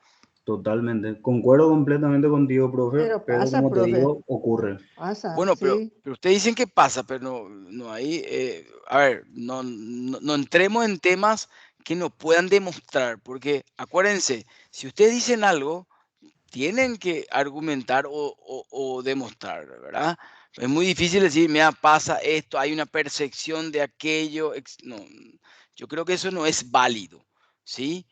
Totalmente. Concuerdo completamente contigo, profe, Pero pero pasa, como te profe, digo, ocurre. pasa, Bueno, sí. pero ustedes dicen que pasa, pero no hay, a ver, no entremos en temas que no puedan demostrar, porque acuérdense, si ustedes dicen algo, tienen que argumentar o demostrar, ¿verdad? Es muy difícil decir, mira, pasa esto, hay una percepción de aquello. No, yo creo que eso no es válido, ¿sí?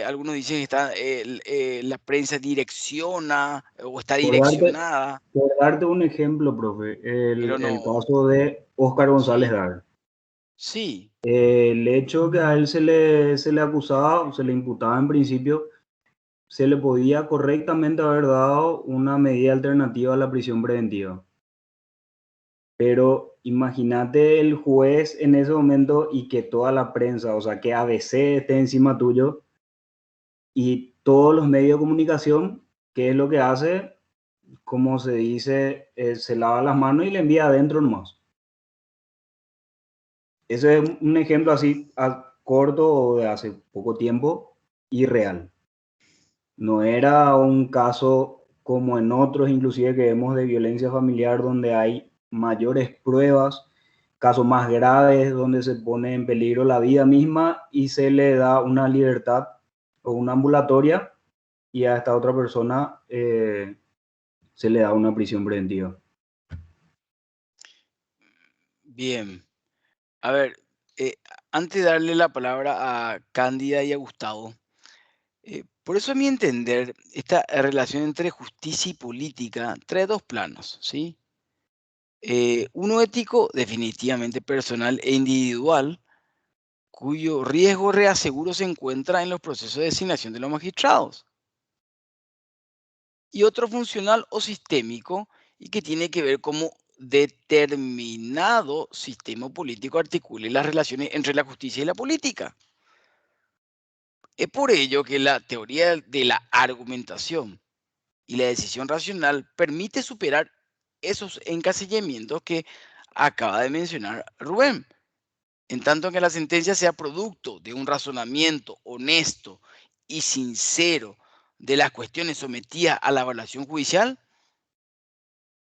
Algunos dicen que la prensa direcciona o está Por darte, direccionada, por darte un ejemplo, profe, pero el no, caso de Óscar González sí, Dar. sí. El hecho que a él se le acusaba, se le imputaba en principio, se le podía correctamente haber dado una medida alternativa a la prisión preventiva. Pero imagínate el juez en ese momento y que toda la prensa, o sea, que ABC esté encima tuyo y todos los medios de comunicación, ¿qué es lo que hace? Como se dice, se lava las manos y le envía adentro nomás. Ese es un ejemplo así corto o de hace poco tiempo y real. No era un caso como en otros, inclusive que vemos de violencia familiar, donde hay mayores pruebas, casos más graves, donde se pone en peligro la vida misma y se le da una libertad o una ambulatoria y a esta otra persona se le da una prisión preventiva. Bien. A ver, eh, antes de darle la palabra a Cándida y a Gustavo, por eso a mi entender, esta relación entre justicia y política trae dos planos, ¿sí? Uno ético, definitivamente personal e individual, cuyo riesgo reaseguro se encuentra en los procesos de designación de los magistrados. Y otro funcional o sistémico, y que tiene que ver cómo determinado sistema político articule las relaciones entre la justicia y la política. Es por ello que la teoría de la argumentación y la decisión racional permite superar esos encasillamientos que acaba de mencionar Rubén. En tanto que la sentencia sea producto de un razonamiento honesto y sincero de las cuestiones sometidas a la evaluación judicial,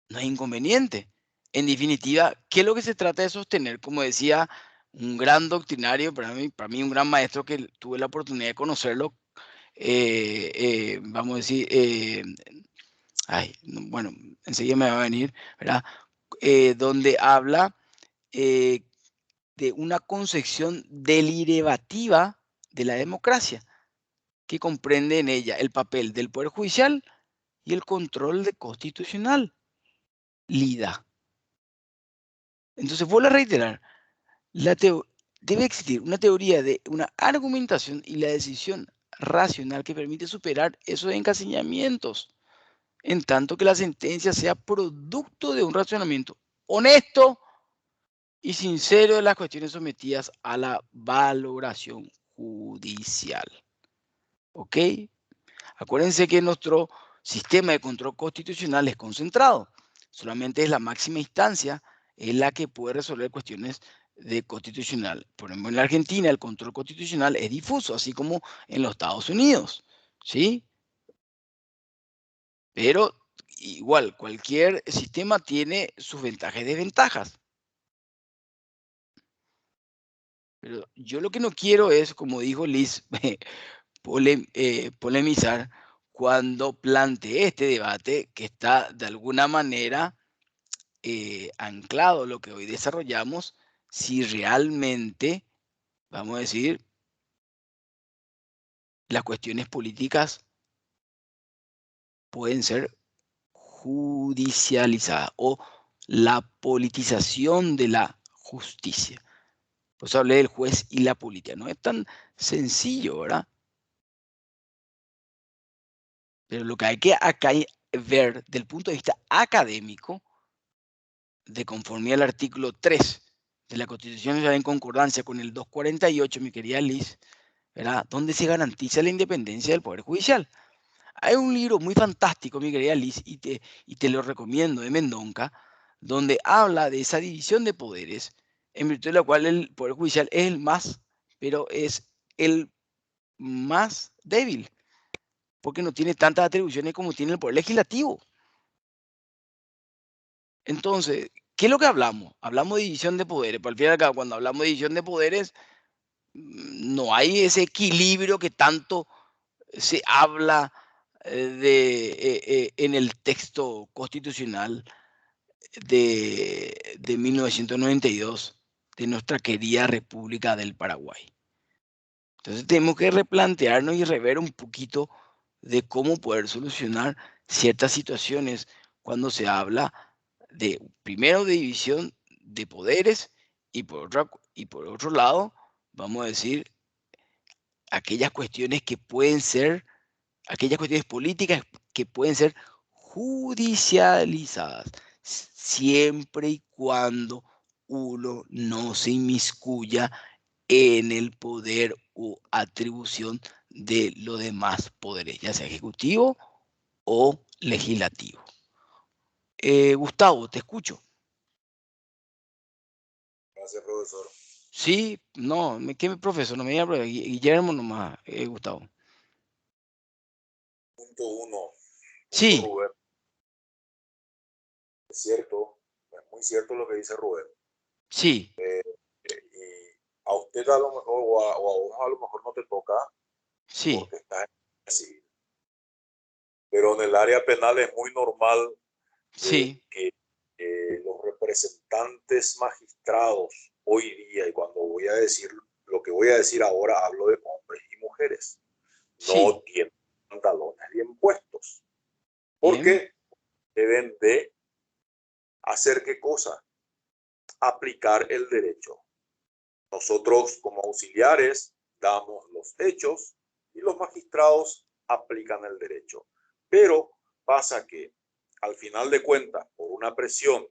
no es inconveniente. En definitiva, ¿qué es lo que se trata de sostener? Como decía un gran doctrinario, para mí un gran maestro que tuve la oportunidad de conocerlo, vamos a decir, bueno, enseguida me va a venir, ¿verdad? Donde habla eh, de una concepción deliberativa de la democracia, que comprende en ella el papel del Poder Judicial y el control constitucional, LIDA. Entonces, vuelvo a reiterar, debe existir una teoría de una argumentación y la decisión racional que permite superar esos encasillamientos, en tanto que la sentencia sea producto de un razonamiento honesto y sincero de las cuestiones sometidas a la valoración judicial. ¿Ok? Acuérdense que nuestro sistema de control constitucional es concentrado. Solamente es la máxima instancia en la que puede resolver cuestiones de constitucional. Por ejemplo, en la Argentina el control constitucional es difuso, así como en los Estados Unidos. ¿Sí? Pero igual, cualquier sistema tiene sus ventajas y desventajas. Pero yo lo que no quiero es, como dijo Liz, polemizar cuando planteé este debate que está de alguna manera anclado a lo que hoy desarrollamos, si realmente, vamos a decir, las cuestiones políticas pueden ser judicializadas o la politización de la justicia. Pues hablé del juez y la política. No es tan sencillo, ¿verdad? Pero lo que hay que acá ver del punto de vista académico, de conformidad al artículo 3 de la Constitución en concordancia con el 248, mi querida Liz, ¿verdad? Donde se garantiza la independencia del Poder Judicial. Hay un libro muy fantástico, mi querida Liz, y te lo recomiendo, de Mendonca, donde habla de esa división de poderes, en virtud de la cual el Poder Judicial es el más, pero es el más débil, porque no tiene tantas atribuciones como tiene el Poder Legislativo. Entonces, ¿qué es lo que hablamos? Hablamos de división de poderes. Pero al fin y al cabo, cuando hablamos de división de poderes, no hay ese equilibrio que tanto se habla en el texto constitucional de 1992 de nuestra querida República del Paraguay. Entonces tenemos que replantearnos y rever un poquito de cómo poder solucionar ciertas situaciones cuando se habla de, primero, de división de poderes y por otro lado, vamos a decir, aquellas cuestiones que pueden ser, aquellas cuestiones políticas que pueden ser judicializadas, siempre y cuando uno no se inmiscuya en el poder o atribución de los demás poderes, ya sea ejecutivo o legislativo. Gustavo, te escucho. Gracias, profesor. Sí, no, ¿qué profesor? No me diga, Guillermo nomás, Gustavo. Punto 1. Sí. Rubén. Es cierto, es muy cierto lo que dice Rubén. Sí. Y a usted a lo mejor, o a vos a lo mejor no te toca, sí. Porque estás en el civil. Pero en el área penal es muy normal Sí. que los representantes magistrados hoy día, y cuando voy a decir lo que voy a decir ahora, hablo de hombres y mujeres, no tienen pantalones bien puestos. Porque deben de hacer qué cosa? Aplicar el derecho. Nosotros como auxiliares damos los hechos y los magistrados aplican el derecho. Pero pasa que al final de cuentas, por una presión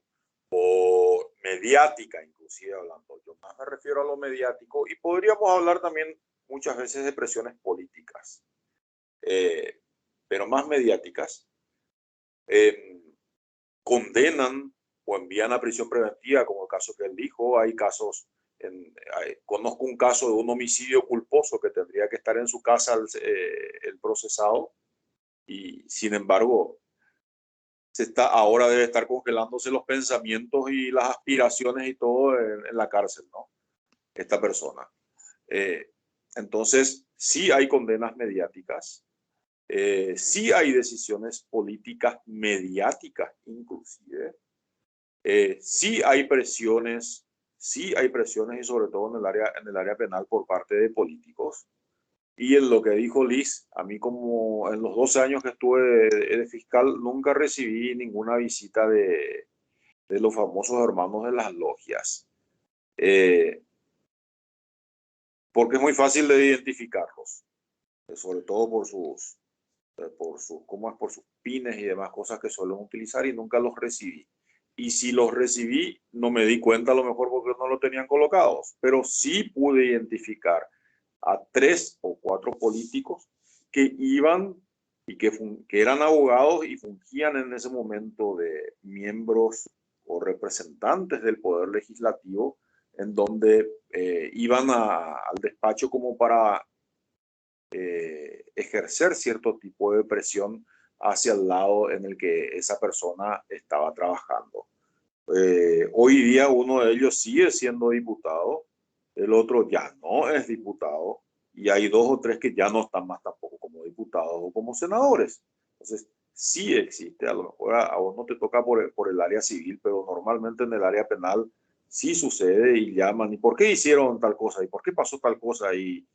o mediática, inclusive hablando, yo más me refiero a lo mediático, y podríamos hablar también muchas veces de presiones políticas, pero más mediáticas, condenan o envían a prisión preventiva, como el caso que él dijo. Hay casos, conozco un caso de un homicidio culposo que tendría que estar en su casa el procesado, y sin embargo ahora debe estar congelándose los pensamientos y las aspiraciones y todo en la cárcel, ¿no? Esta persona. Entonces, sí hay condenas mediáticas, sí hay decisiones políticas mediáticas inclusive, sí hay presiones y sobre todo en el área penal por parte de políticos. Y en lo que dijo Liz, a mí como en los 12 años que estuve de fiscal, nunca recibí ninguna visita de los famosos hermanos de las logias. Porque es muy fácil de identificarlos, sobre todo por sus pines y demás cosas que suelen utilizar, y nunca los recibí. Y si los recibí, no me di cuenta a lo mejor porque no lo tenían colocados, pero sí pude identificar a 3 o 4 políticos que iban y que eran abogados y fungían en ese momento de miembros o representantes del Poder Legislativo, en donde iban al despacho como para ejercer cierto tipo de presión hacia el lado en el que esa persona estaba trabajando. Hoy día uno de ellos sigue siendo diputado, el otro ya no es diputado, y hay 2 o 3 que ya no están más tampoco como diputados o como senadores. Entonces, sí existe, a lo mejor a vos no te toca por el área civil, pero normalmente en el área penal sí sucede y llaman, ¿y por qué hicieron tal cosa? ¿Y por qué pasó tal cosa? Y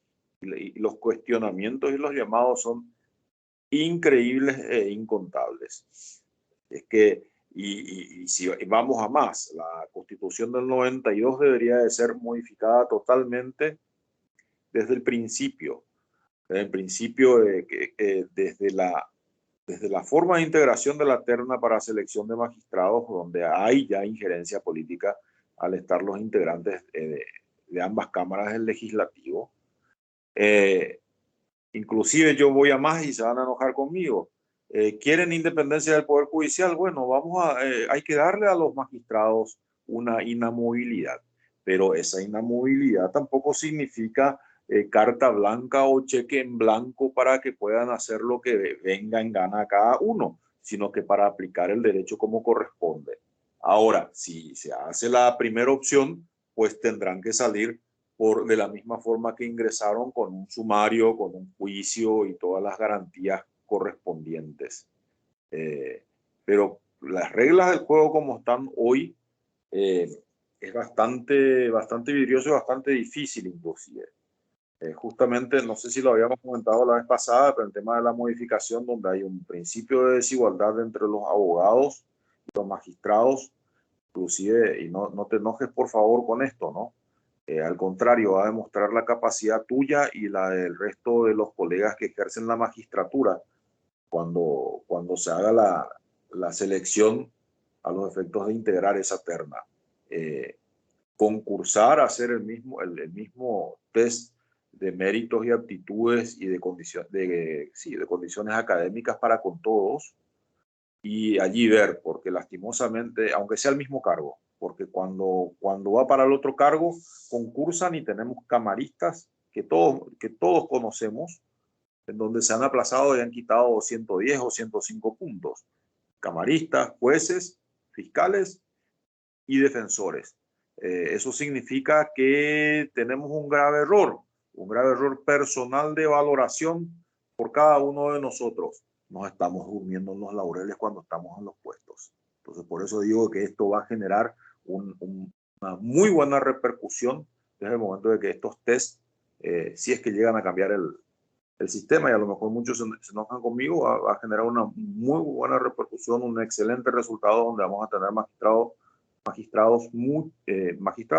los cuestionamientos y los llamados son increíbles e incontables. Es que, y si vamos a más, la Constitución del 92 debería de ser modificada totalmente desde el principio. Desde el principio, desde la forma de integración de la terna para selección de magistrados, donde hay ya injerencia política al estar los integrantes de ambas cámaras del legislativo. Inclusive yo voy a más y se van a enojar conmigo. ¿Quieren independencia del Poder Judicial? Bueno, hay que darle a los magistrados una inamovilidad, pero esa inamovilidad tampoco significa carta blanca o cheque en blanco para que puedan hacer lo que venga en gana a cada uno, sino que para aplicar el derecho como corresponde. Ahora, si se hace la primera opción, pues tendrán que salir de la misma forma que ingresaron, con un sumario, con un juicio y todas las garantías correspondientes. Pero las reglas del juego como están hoy es bastante vidrioso y bastante difícil inclusive. Justamente, no sé si lo habíamos comentado la vez pasada, pero el tema de la modificación, donde hay un principio de desigualdad entre los abogados y los magistrados, inclusive, y no te enojes por favor con esto, ¿no? Al contrario, va a demostrar la capacidad tuya y la del resto de los colegas que ejercen la magistratura cuando se haga la selección a los efectos de integrar esa terna. Concursar, hacer el mismo test de méritos y aptitudes y de condiciones académicas para con todos, y allí ver, porque lastimosamente, aunque sea el mismo cargo, porque cuando va para el otro cargo, concursan y tenemos camaristas que todos conocemos, en donde se han aplazado y han quitado 110 o 105 puntos. Camaristas, jueces, fiscales y defensores. Eso significa que tenemos un grave error personal de valoración por cada uno de nosotros. Nos estamos durmiendo en los laureles cuando estamos en los puestos. Entonces, por eso digo que esto va a generar una muy buena repercusión desde el momento de que estos test, si es que llegan a cambiar el sistema, y a lo mejor muchos se enojan conmigo, va a generar una muy buena repercusión, un excelente resultado donde vamos a tener magistrados,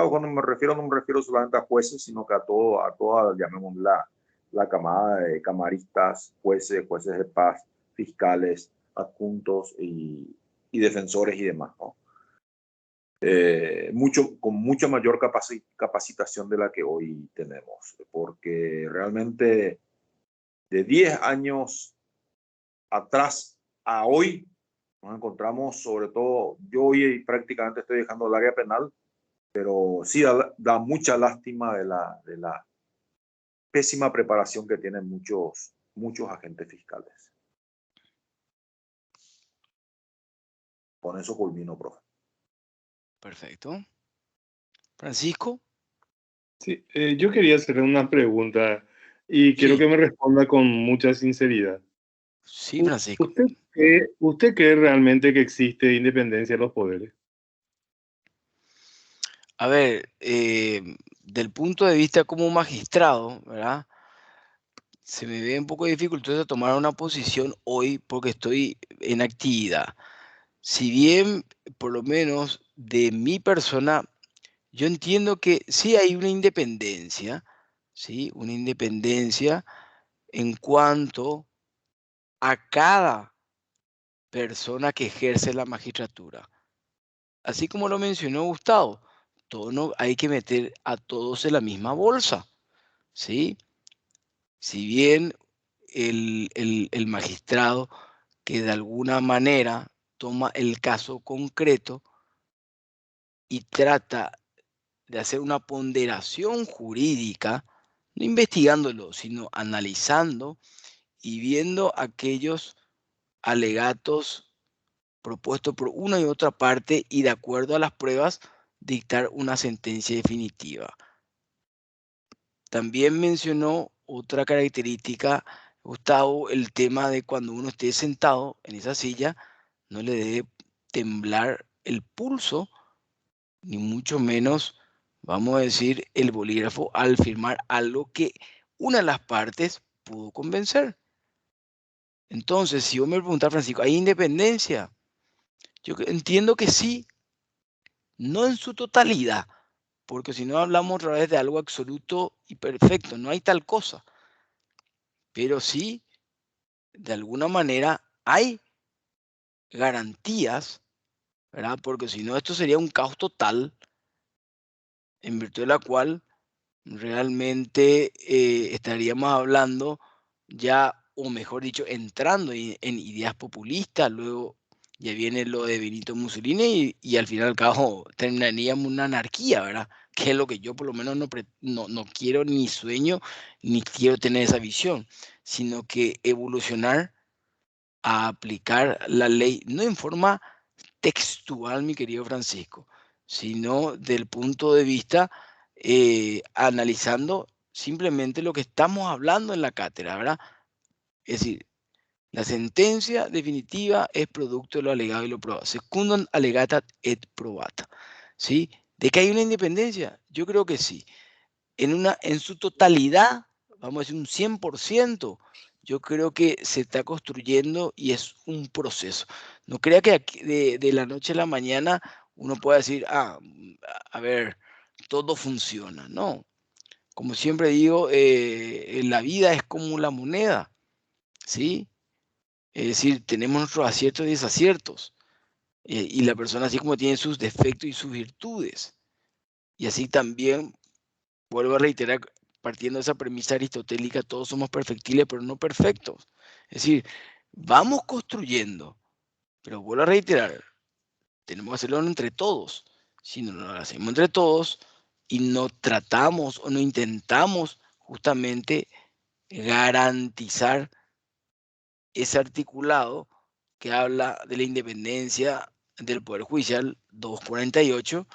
cuando me refiero, no me refiero solamente a jueces, sino que a toda, llamemos la camada de camaristas, jueces de paz, fiscales, adjuntos y defensores y demás, ¿no? Con mucha mayor capacitación de la que hoy tenemos, porque realmente de 10 años atrás a hoy nos encontramos, sobre todo, yo hoy prácticamente estoy dejando el área penal, pero sí da mucha lástima de la pésima preparación que tienen muchos agentes fiscales. Con eso culmino, profe. Perfecto. Francisco. Sí, yo quería hacerle una pregunta y quiero Sí. que me responda con mucha sinceridad. Sí, Francisco. ¿Usted cree realmente que existe independencia de los poderes? A ver, del punto de vista como magistrado, ¿verdad? Se me ve un poco dificultoso tomar una posición hoy porque estoy en actividad. Si bien, por lo menos de mi persona, yo entiendo que sí hay una independencia, ¿sí? Una independencia en cuanto a cada persona que ejerce la magistratura. Así como lo mencionó Gustavo, no hay que meter a todos en la misma bolsa, ¿sí? Si bien el magistrado que de alguna manera toma el caso concreto y trata de hacer una ponderación jurídica, no investigándolo, sino analizando y viendo aquellos alegatos propuestos por una y otra parte y de acuerdo a las pruebas dictar una sentencia definitiva. también mencionó otra característica, Gustavo, el tema de cuando uno esté sentado en esa silla, no le debe temblar el pulso, ni mucho menos, vamos a decir, el bolígrafo al firmar algo que una de las partes pudo convencer. Entonces, si vos me preguntás, Francisco, ¿hay independencia? Yo entiendo que sí, no en su totalidad, porque si no hablamos otra vez de algo absoluto y perfecto, no hay tal cosa. Pero sí, de alguna manera, hay garantías, ¿verdad? Porque si no, esto sería un caos total, en virtud de la cual realmente estaríamos hablando ya, o mejor dicho, entrando en ideas populistas, luego ya viene lo de Benito Mussolini y al final y al cabo terminaríamos una anarquía, ¿verdad? Que es lo que yo por lo menos no quiero ni sueño, ni quiero tener esa visión, sino que evolucionar a aplicar la ley, no en forma textual, mi querido Francisco, sino del punto de vista analizando simplemente lo que estamos hablando en la cátedra, ¿verdad? Es decir, la sentencia definitiva es producto de lo alegado y lo probado. Secundum alegatat et probata. ¿Sí? ¿De que hay una independencia? Yo creo que sí. En su totalidad, vamos a decir un 100%, yo creo que se está construyendo y es un proceso. No crea que de la noche a la mañana uno pueda decir, a ver, todo funciona. No, como siempre digo, la vida es como la moneda, ¿sí? Es decir, tenemos nuestros aciertos y desaciertos. Y la persona así como tiene sus defectos y sus virtudes. Y así también, vuelvo a reiterar, partiendo de esa premisa aristotélica, todos somos perfectibles, pero no perfectos. Es decir, vamos construyendo, pero vuelvo a reiterar, tenemos que hacerlo entre todos. Si no lo hacemos entre todos y no tratamos o no intentamos justamente garantizar ese articulado que habla de la independencia del Poder Judicial 248,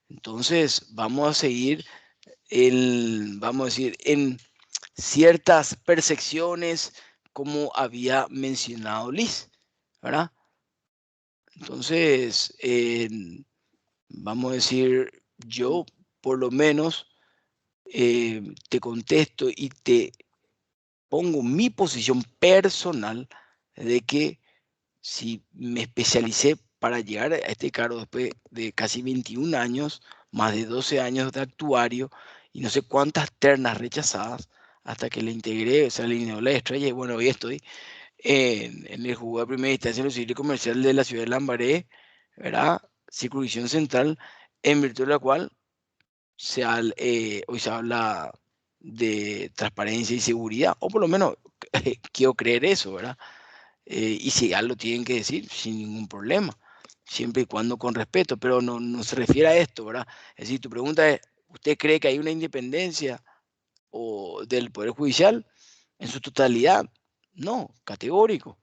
entonces vamos a seguir vamos a decir, en ciertas percepciones como había mencionado Liz, ¿verdad? Entonces, vamos a decir, yo por lo menos te contesto y te pongo mi posición personal de que si me especialicé para llegar a este cargo después de casi 21 años, más de 12 años de actuario y no sé cuántas ternas rechazadas, hasta que le integré, o sea, le alineó la estrella y bueno, hoy estoy en el juzgado de primera instancia en lo civil y comercial de la ciudad de Lambaré, ¿verdad? Circunscripción central, en virtud de la cual hoy se habla de transparencia y seguridad, o por lo menos quiero creer eso, ¿verdad? Y si ya lo tienen que decir sin ningún problema, siempre y cuando con respeto, pero no se refiere a esto, ¿verdad? Es decir, tu pregunta es, ¿usted cree que hay una independencia del Poder Judicial en su totalidad? No, categórico.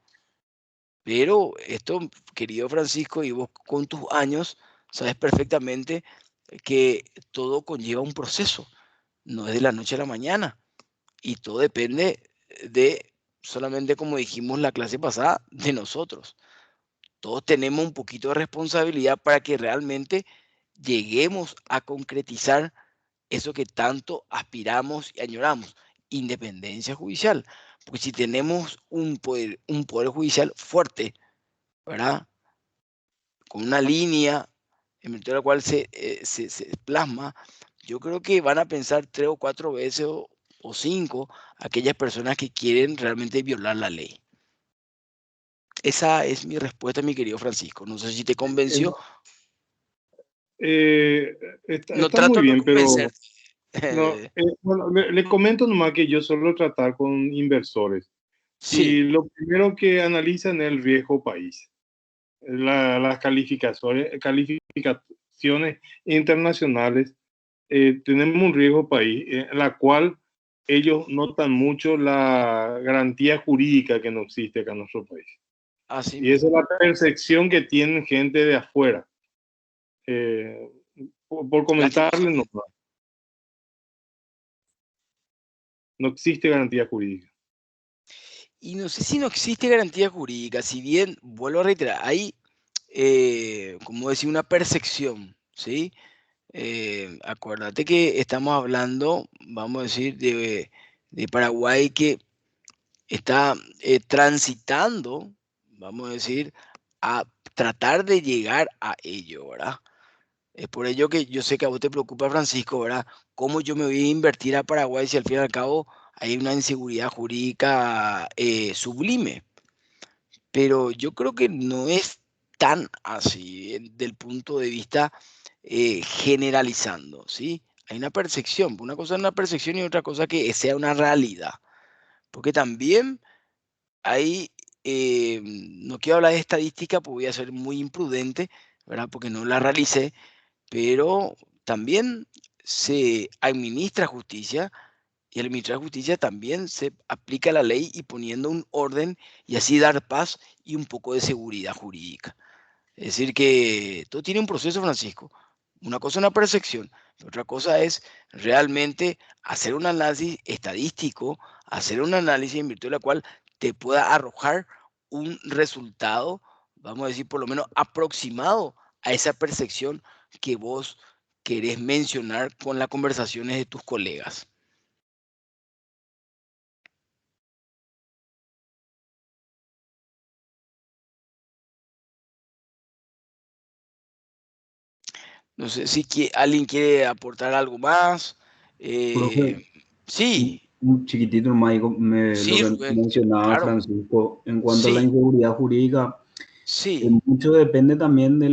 Pero esto, querido Francisco, y vos con tus años sabes perfectamente que todo conlleva un proceso, no es de la noche a la mañana, y todo depende de, solamente como dijimos la clase pasada, de nosotros. Todos tenemos un poquito de responsabilidad para que realmente lleguemos a concretizar eso que tanto aspiramos y añoramos, independencia judicial. Porque si tenemos un poder judicial fuerte, ¿verdad? Con una línea en virtud de la cual se plasma, yo creo que van a pensar 3 o 4 veces o 5 aquellas personas que quieren realmente violar la ley. Esa es mi respuesta, mi querido Francisco. No sé si te convenció. No Está trato muy de bien, pero convencerte. no, bueno, le comento nomás que yo suelo tratar con inversores y Sí, lo primero que analizan es el riesgo país, las calificaciones internacionales. Tenemos un riesgo país en la cual ellos notan mucho la garantía jurídica que no existe acá en nuestro país. así Y esa es mismo. la percepción que tienen gente de afuera. Por comentarle nomás. No existe garantía jurídica. Y no sé si no existe garantía jurídica, si bien, vuelvo a reiterar, hay, como decir, una percepción, ¿sí? Acuérdate que estamos hablando, vamos a decir, de Paraguay que está transitando, vamos a decir, a tratar de llegar a ello, ¿verdad? Es por ello que yo sé que a vos te preocupa, Francisco, ¿verdad? ¿Cómo yo me voy a invertir a Paraguay si al fin y al cabo hay una inseguridad jurídica sublime? Pero yo creo que no es tan así del punto de vista generalizando, ¿sí? Hay una percepción, una cosa es una percepción y otra cosa que sea una realidad. Porque también hay, no quiero hablar de estadística porque voy a ser muy imprudente, ¿verdad? Porque no la realicé, pero también se administra justicia y al administrar justicia también se aplica la ley y poniendo un orden y así dar paz y un poco de seguridad jurídica. Es decir, que todo tiene un proceso, Francisco. Una cosa es una percepción, otra cosa es realmente hacer un análisis estadístico, hacer un análisis en virtud de la cual te pueda arrojar un resultado, vamos a decir, por lo menos aproximado a esa percepción que vos querés mencionar con las conversaciones de tus colegas. No sé si alguien quiere aportar algo más. Profe, Sí, un chiquitito nomás, lo sí, que Rubén, mencionaba claro, Francisco, en cuanto a la sí, inseguridad jurídica, sí, mucho depende también de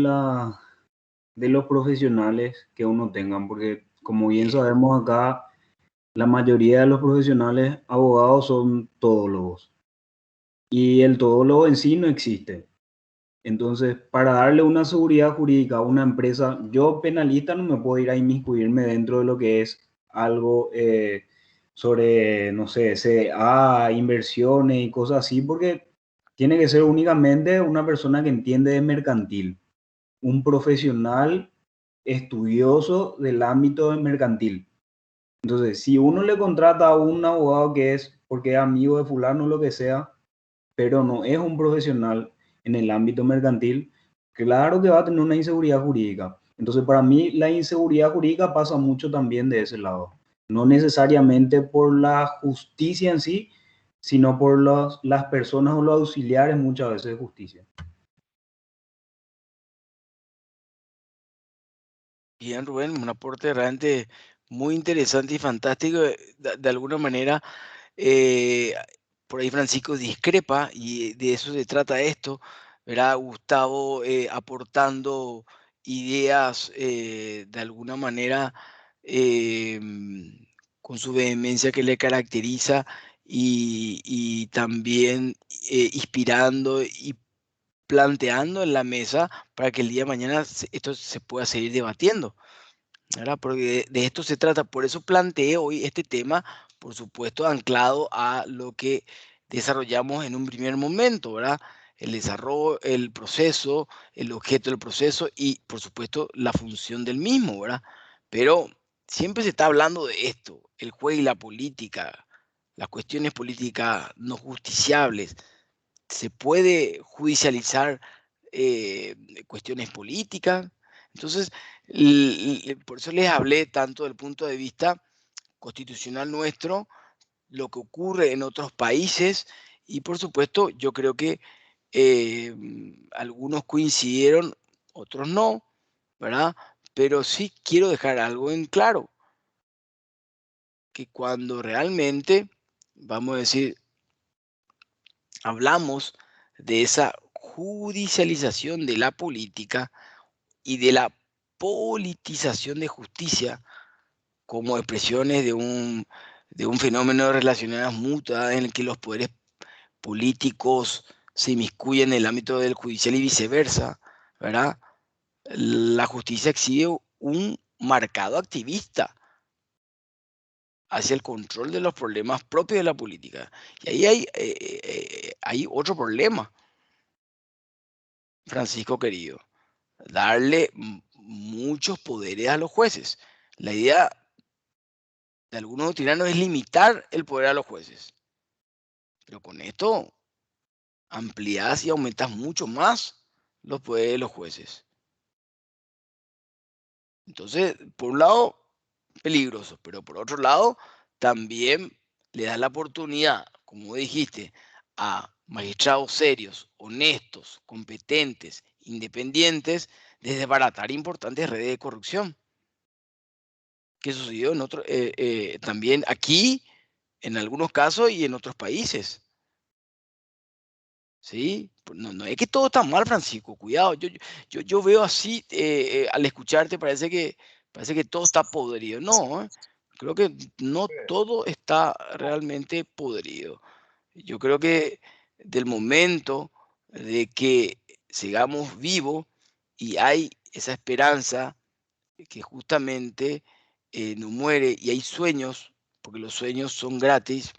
los profesionales que uno tenga, porque como bien bien, sabemos acá, la mayoría de los profesionales abogados son todólogos y el todólogo en sí no existe. Entonces, para darle una seguridad jurídica a una empresa, yo penalista no me puedo ir a inmiscuirme dentro de lo que es algo sobre, no sé, CDA, inversiones y cosas así, porque tiene que ser únicamente una persona que entiende de mercantil, un profesional estudioso del ámbito mercantil. Entonces, si uno le contrata a un abogado que es porque es amigo de fulano o lo que sea, pero no es un profesional en el ámbito mercantil, claro que va a tener una inseguridad jurídica. Entonces, para mí, la inseguridad jurídica pasa mucho también de ese lado. No necesariamente por la justicia en sí, sino por las personas o los auxiliares muchas veces de justicia. bien, Rubén, un aporte realmente muy interesante y fantástico. De alguna manera, eh, por ahí Francisco discrepa y de eso se trata esto, ¿verdad? Gustavo aportando ideas de alguna manera con su vehemencia que le caracteriza y también inspirando y planteando en la mesa para que el día de mañana esto se pueda seguir debatiendo, ¿verdad? Porque de esto se trata. Por eso planteé hoy este tema, por supuesto, anclado a lo que desarrollamos en un primer momento, ¿verdad? El desarrollo, el proceso, el objeto del proceso y, por supuesto, la función del mismo, ¿verdad? Pero siempre se está hablando de esto, el juego y la política, las cuestiones políticas no justiciables. Se puede judicializar cuestiones políticas. Entonces, por eso les hablé tanto del punto de vista constitucional nuestro, lo que ocurre en otros países y por supuesto yo creo que algunos coincidieron, otros no, ¿verdad? Pero sí quiero dejar algo en claro, que cuando realmente, vamos a decir, hablamos de esa judicialización de la política y de la politización de justicia como expresiones de un fenómeno de relaciones mutuas en el que los poderes políticos se inmiscuyen en el ámbito del judicial y viceversa, ¿verdad? La justicia exhibe un marcado activista hacia el control de los problemas propios de la política. Y ahí hay otro problema, Francisco querido, darle muchos poderes a los jueces. La idea de algunos doctrinanos es limitar el poder a los jueces. Pero con esto ampliás y aumentás mucho más los poderes de los jueces. Entonces, por un lado, peligroso, pero por otro lado, también le das la oportunidad, como dijiste, a magistrados serios, honestos, competentes, independientes, de desbaratar importantes redes de corrupción. Que sucedió también aquí, en algunos casos y en otros países. ¿Sí? No es que todo está mal, Francisco, cuidado. Yo veo así, al escucharte, parece que todo está podrido. No, creo que no todo está realmente podrido. Yo creo que del momento de que sigamos vivos y hay esa esperanza que justamente no muere y hay sueños, porque los sueños son gratis,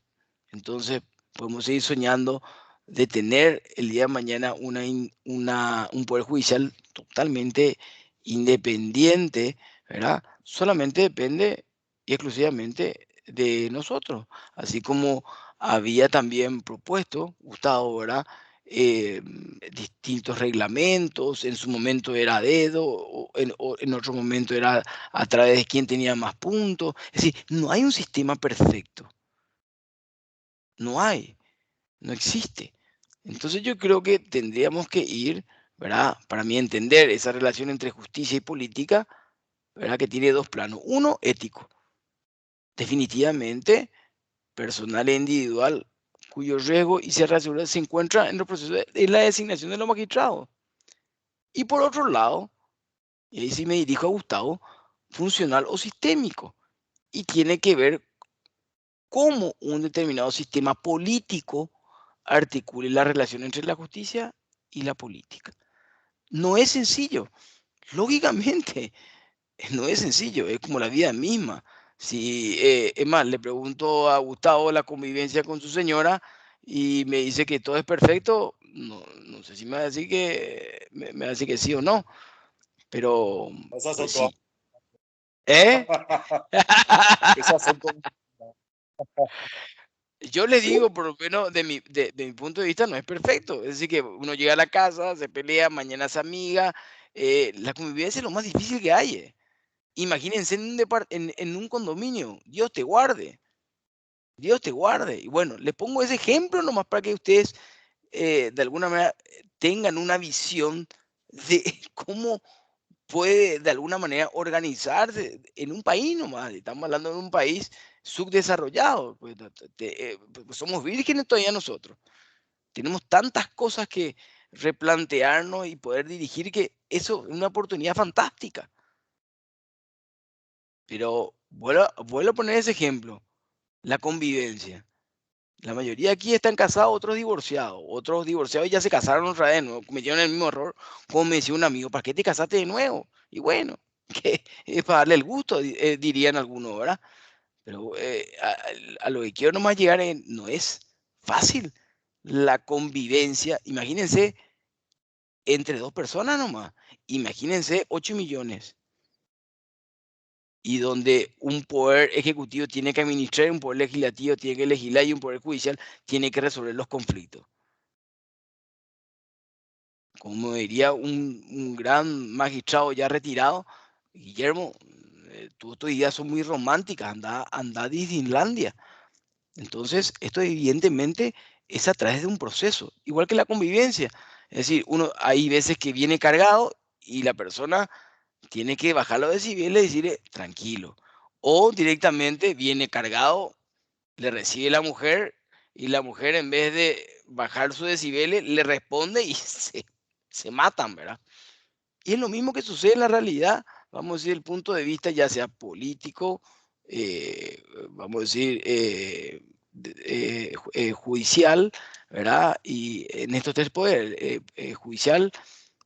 entonces podemos seguir soñando de tener el día de mañana un poder judicial totalmente independiente, ¿verdad? Solamente depende y exclusivamente de nosotros, así como había también propuesto Gustavo, ¿verdad? Distintos reglamentos, en su momento era a dedo, o en otro momento era a través de quién tenía más puntos. Es decir, no hay un sistema perfecto. No hay, no existe. Entonces yo creo que tendríamos que ir, ¿verdad? Para mí entender esa relación entre justicia y política, ¿verdad? Que tiene dos planos. Uno, ético. Definitivamente, personal e individual, cuyo riesgo y cerrazura se encuentra en el proceso de la designación de los magistrados. Y por otro lado, y ahí sí me dirijo a Gustavo, funcional o sistémico. Y tiene que ver cómo un determinado sistema político articule la relación entre la justicia y la política. No es sencillo, lógicamente, no es sencillo, es como la vida misma. Si, es más, le pregunto a Gustavo la convivencia con su señora y me dice que todo es perfecto, no sé si me va a decir que, me va a decir que sí o no, pero Esas son pues todas. sí. ¿Eh? Esas son todas. Yo le digo, por lo menos de mi punto de vista, no es perfecto. Es decir, que uno llega a la casa, se pelea, mañana es amiga. La convivencia es lo más difícil que hay. Imagínense en un condominio. Dios te guarde. Dios te guarde. Y bueno, les pongo ese ejemplo nomás para que ustedes de alguna manera tengan una visión de cómo puede de alguna manera organizarse en un país nomás. Estamos hablando de un país subdesarrollado. Pues, pues somos vírgenes todavía nosotros. Tenemos tantas cosas que replantearnos y poder dirigir que eso es una oportunidad fantástica. Pero vuelvo a poner ese ejemplo, la convivencia. La mayoría aquí están casados, otros divorciados ya se casaron otra vez, ¿no? Cometieron el mismo error, como me decía un amigo, ¿para qué te casaste de nuevo? Y bueno, que es para darle el gusto, dirían algunos, ¿verdad? Pero a lo que quiero nomás llegar no es fácil la convivencia. Imagínense entre dos personas nomás, imagínense 8 millones. Y donde un poder ejecutivo tiene que administrar, un poder legislativo tiene que legislar y un poder judicial tiene que resolver los conflictos. Como diría un gran magistrado ya retirado, Guillermo, tus ideas son muy románticas, anda a Disneylandia. Entonces, esto evidentemente es a través de un proceso, igual que la convivencia. Es decir, hay veces que viene cargado y la persona tiene que bajar los decibeles y decirle tranquilo. O directamente viene cargado, le recibe la mujer y la mujer en vez de bajar sus decibeles le responde y se matan, ¿verdad? Y es lo mismo que sucede en la realidad, vamos a decir, el punto de vista ya sea político, vamos a decir, judicial, ¿verdad? Y en estos tres poderes, judicial,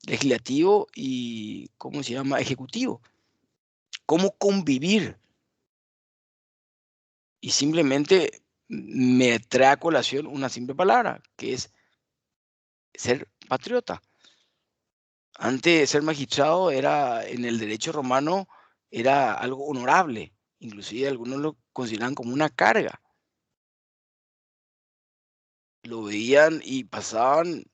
legislativo y, ¿cómo se llama? Ejecutivo. ¿Cómo convivir? Y simplemente me trae a colación una simple palabra, que es ser patriota. Antes de ser magistrado era, en el derecho romano, era algo honorable. inclusive algunos lo consideran como una carga. Lo veían y pasaban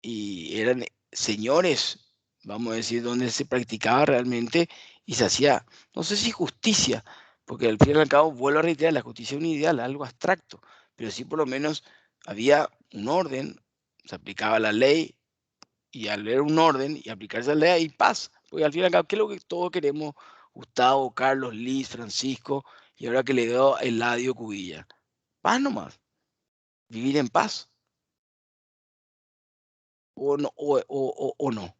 y eran señores, vamos a decir, donde se practicaba realmente y se hacía, no sé si justicia, porque al fin y al cabo, vuelvo a reiterar, la justicia es un ideal, algo abstracto, pero sí por lo menos había un orden, se aplicaba la ley, y al ver un orden y aplicarse la ley hay paz, porque al fin y al cabo, ¿qué es lo que todos queremos? Gustavo, Carlos, Liz, Francisco, y ahora que le dio Eladio Cubilla. Paz nomás, vivir en paz, o no, o no.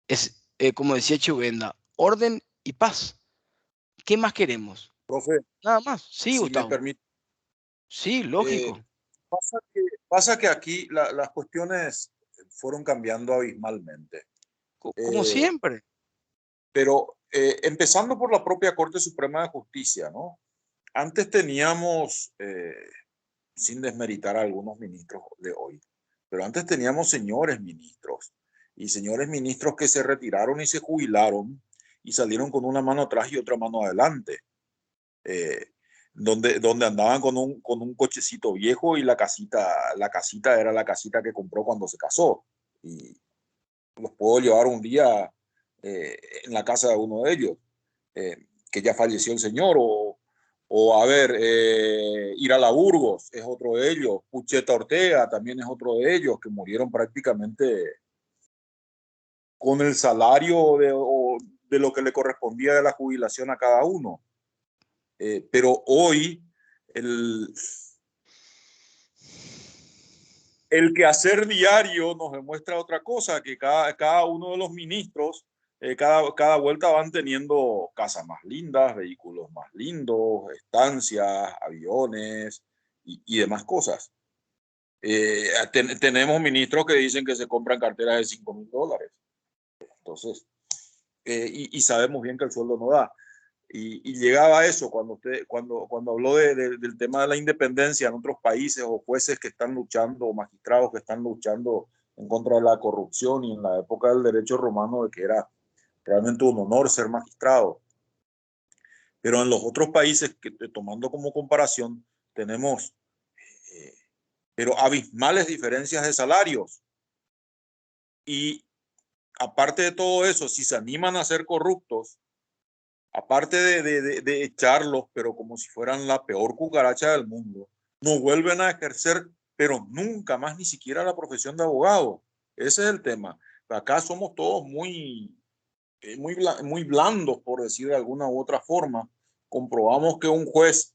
Es, como decía Chubenda, orden y paz. ¿Qué más queremos? Profe, Nada más. Sí, si me Gustavo. permite, Sí, lógico. pasa que aquí las cuestiones fueron cambiando abismalmente. Como siempre. Pero empezando por la propia Corte Suprema de Justicia, ¿no? Antes teníamos, sin desmeritar a algunos ministros de hoy, pero antes teníamos señores ministros y señores ministros que se retiraron y se jubilaron y salieron con una mano atrás y otra mano adelante, donde andaban con un cochecito viejo y la casita era la casita que compró cuando se casó. Y los puedo llevar un día en la casa de uno de ellos, que ya falleció el señor, o a ver, ir a la Burgos es otro de ellos, Pucheta Ortega también es otro de ellos, que murieron prácticamente con el salario de lo que le correspondía de la jubilación a cada uno. Pero hoy el quehacer diario nos demuestra otra cosa, que cada uno de los ministros, cada vuelta van teniendo casas más lindas, vehículos más lindos, estancias, aviones y demás cosas. Tenemos ministros que dicen que se compran carteras de $5,000. Entonces, y sabemos bien que el sueldo no da. Y llegaba a eso cuando habló del tema de la independencia en otros países, o jueces que están luchando, o magistrados que están luchando en contra de la corrupción, y en la época del derecho romano, de que era realmente un honor ser magistrado. Pero en los otros países, tomando como comparación, tenemos pero abismales diferencias de salarios. Y aparte de todo eso, si se animan a ser corruptos, aparte de echarlos, pero como si fueran la peor cucaracha del mundo, no vuelven a ejercer, pero nunca más ni siquiera la profesión de abogado. Ese es el tema. Acá somos todos muy blandos, por decir de alguna u otra forma. Comprobamos que un juez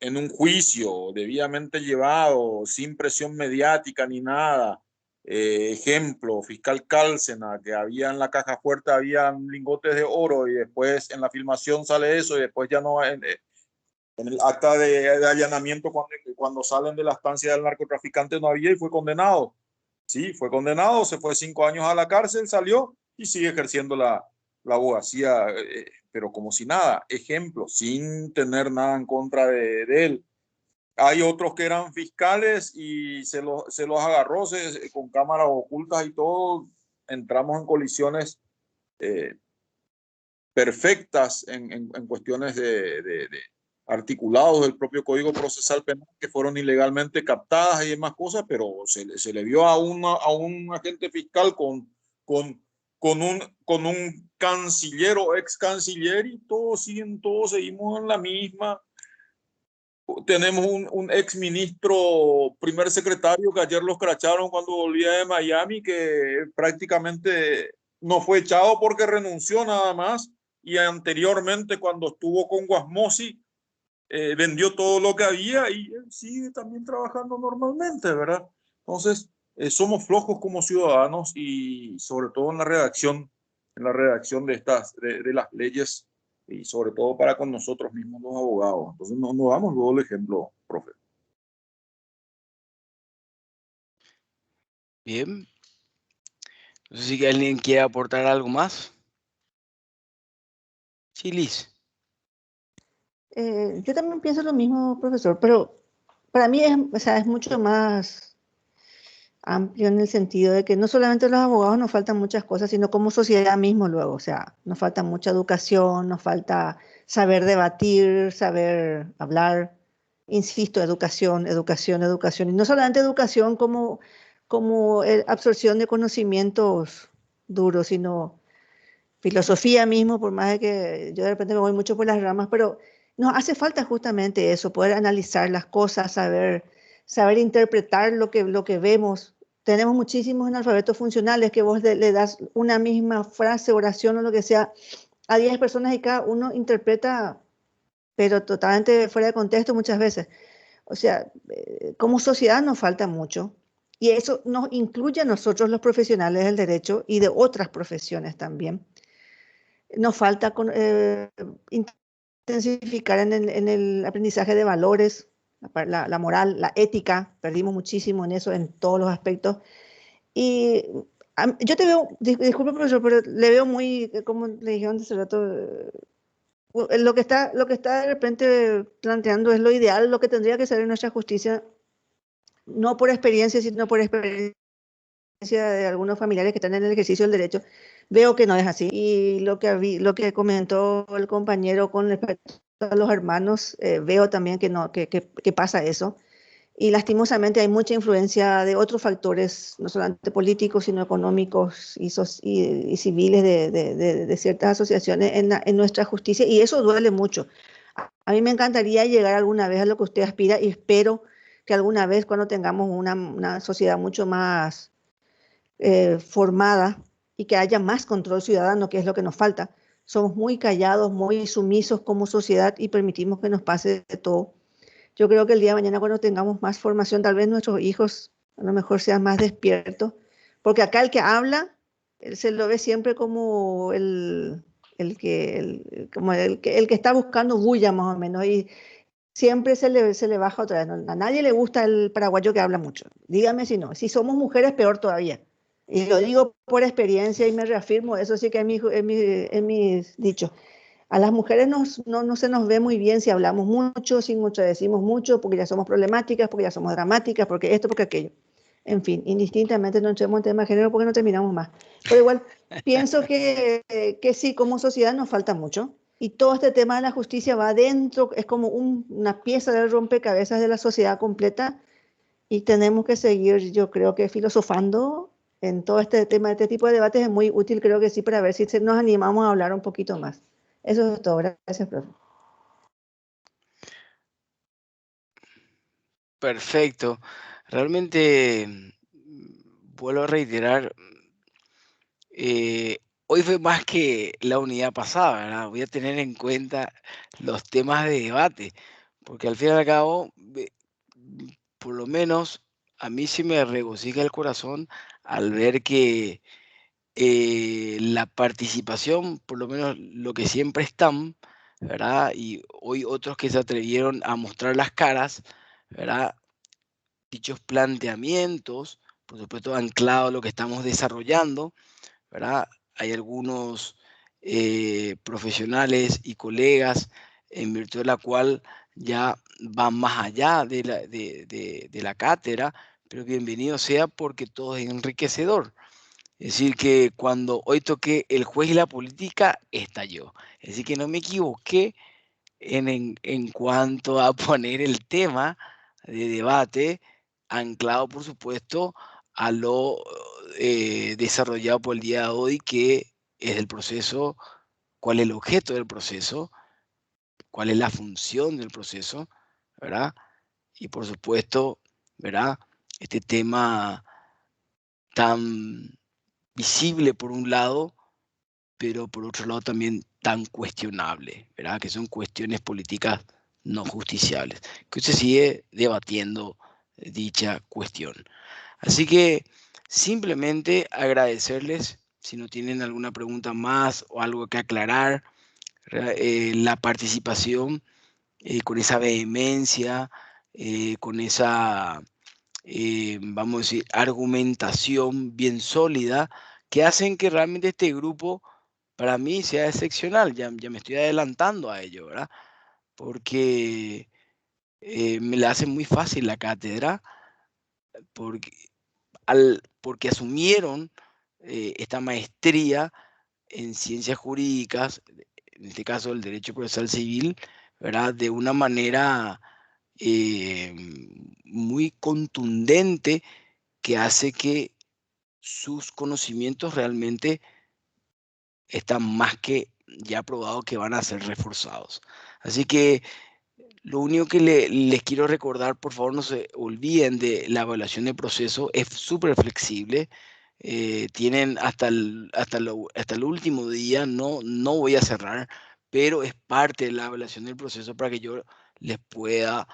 en un juicio debidamente llevado, sin presión mediática ni nada, ejemplo, fiscal Cárcena, que había en la caja fuerte, habían lingotes de oro, y después en la filmación sale eso, y después ya no, en el acta de allanamiento, cuando salen de la estancia del narcotraficante no había, y fue condenado. Sí, fue condenado, se fue 5 años a la cárcel, salió y sigue ejerciendo la abogacía, pero como si nada. Ejemplo, sin tener nada en contra de él. Hay otros que eran fiscales y se los agarró con cámaras ocultas y todo. Entramos en colisiones perfectas en cuestiones de articulados del propio Código Procesal Penal, que fueron ilegalmente captadas y demás cosas, pero se le vio a un agente fiscal con un canciller o ex canciller, y todos seguimos en la misma. Tenemos un ex ministro, primer secretario, que ayer los cracharon cuando volvía de Miami, que prácticamente no fue echado porque renunció nada más, y anteriormente, cuando estuvo con Guasmosi, vendió todo lo que había, y él sigue también trabajando normalmente, ¿verdad? Entonces, somos flojos como ciudadanos, y sobre todo en la redacción de las leyes, y sobre todo para con nosotros mismos los abogados. Entonces no damos luego el ejemplo, profe. Bien. No sé si alguien quiere aportar algo más. Sí, Liz. Yo también pienso lo mismo, profesor, pero para mí es, o sea, es mucho más amplio en el sentido de que no solamente los abogados nos faltan muchas cosas, sino como sociedad mismo luego. O sea, nos falta mucha educación, nos falta saber debatir, saber hablar. Insisto, educación, educación, educación. Y no solamente educación como absorción de conocimientos duros, sino filosofía mismo, por más de que yo de repente me voy mucho por las ramas, pero nos hace falta justamente eso, poder analizar las cosas, saber interpretar lo que vemos. Tenemos muchísimos analfabetos funcionales que vos le das una misma frase, oración o lo que sea a 10 personas y cada uno interpreta, pero totalmente fuera de contexto muchas veces. O sea, como sociedad nos falta mucho y eso nos incluye a nosotros los profesionales del derecho y de otras profesiones también. Nos falta intensificar en el aprendizaje de valores, la moral, la ética. Perdimos muchísimo en eso, en todos los aspectos. Y yo te veo, disculpe profesor, pero le veo muy, como le dijeron hace rato, lo que está de repente planteando es lo ideal, lo que tendría que ser en nuestra justicia, no por experiencia, sino por experiencia de algunos familiares que están en el ejercicio del derecho. Veo que no es así. Y lo que comentó el compañero con respecto a los hermanos, veo también que no, que pasa eso. Y lastimosamente hay mucha influencia de otros factores, no solamente políticos, sino económicos y civiles de ciertas asociaciones en nuestra justicia. Y eso duele mucho. A mí me encantaría llegar alguna vez a lo que usted aspira y espero que alguna vez cuando tengamos una sociedad mucho más formada y que haya más control ciudadano, que es lo que nos falta. Somos muy callados, muy sumisos como sociedad y permitimos que nos pase de todo. Yo creo que el día de mañana cuando tengamos más formación, tal vez nuestros hijos a lo mejor sean más despiertos, porque acá el que habla, él se lo ve siempre como el que está buscando bulla más o menos y siempre se le baja otra vez. A nadie le gusta el paraguayo que habla mucho. Dígame si no. Si somos mujeres, peor todavía. Y lo digo por experiencia y me reafirmo, eso sí que es mi dicho. A las mujeres no se nos ve muy bien si hablamos mucho, si mucho decimos mucho, porque ya somos problemáticas, porque ya somos dramáticas, porque esto, porque aquello. En fin, indistintamente no entremos en tema de género porque no terminamos más. Pero igual, pienso que sí, como sociedad nos falta mucho. Y todo este tema de la justicia va adentro, es como una pieza del rompecabezas de la sociedad completa y tenemos que seguir, yo creo que filosofando en todo este tema, este tipo de debates es muy útil, creo que sí, para ver si nos animamos a hablar un poquito más. Eso es todo. Gracias, profe. Perfecto. Realmente, vuelvo a reiterar, hoy fue más que la unidad pasada, ¿verdad? Voy a tener en cuenta los temas de debate, porque al fin y al cabo, por lo menos a mí sí me regocija el corazón al ver que la participación, por lo menos lo que siempre están, ¿verdad? Y hoy otros que se atrevieron a mostrar las caras, ¿verdad? Dichos planteamientos, por supuesto, anclado a lo que estamos desarrollando, ¿verdad? Hay algunos profesionales y colegas en virtud de la cual ya van más allá de la cátedra, pero bienvenido sea porque todo es enriquecedor. Es decir, que cuando hoy toqué el juez y la política, estalló. Es decir, que no me equivoqué en cuanto a poner el tema de debate anclado, por supuesto, a lo desarrollado por el día de hoy, que es el proceso, cuál es el objeto del proceso, cuál es la función del proceso, ¿verdad? Y por supuesto, ¿verdad? Este tema tan visible por un lado, pero por otro lado también tan cuestionable, ¿verdad? Que son cuestiones políticas no justiciables, que usted sigue debatiendo dicha cuestión. Así que simplemente agradecerles, si no tienen alguna pregunta más o algo que aclarar, la participación con esa vehemencia, con esa, vamos a decir, argumentación bien sólida, que hacen que realmente este grupo para mí sea excepcional. Ya me estoy adelantando a ello, ¿verdad? Porque me la hace muy fácil la cátedra, porque porque asumieron esta maestría en ciencias jurídicas, en este caso el derecho procesal civil, ¿verdad? De una manera muy contundente que hace que sus conocimientos realmente están más que ya probado que van a ser reforzados. Así que lo único que les quiero recordar, por favor, no se olviden de la evaluación de proceso, es súper flexible. Tienen hasta el último día, no voy a cerrar, pero es parte de la evaluación del proceso para que yo les pueda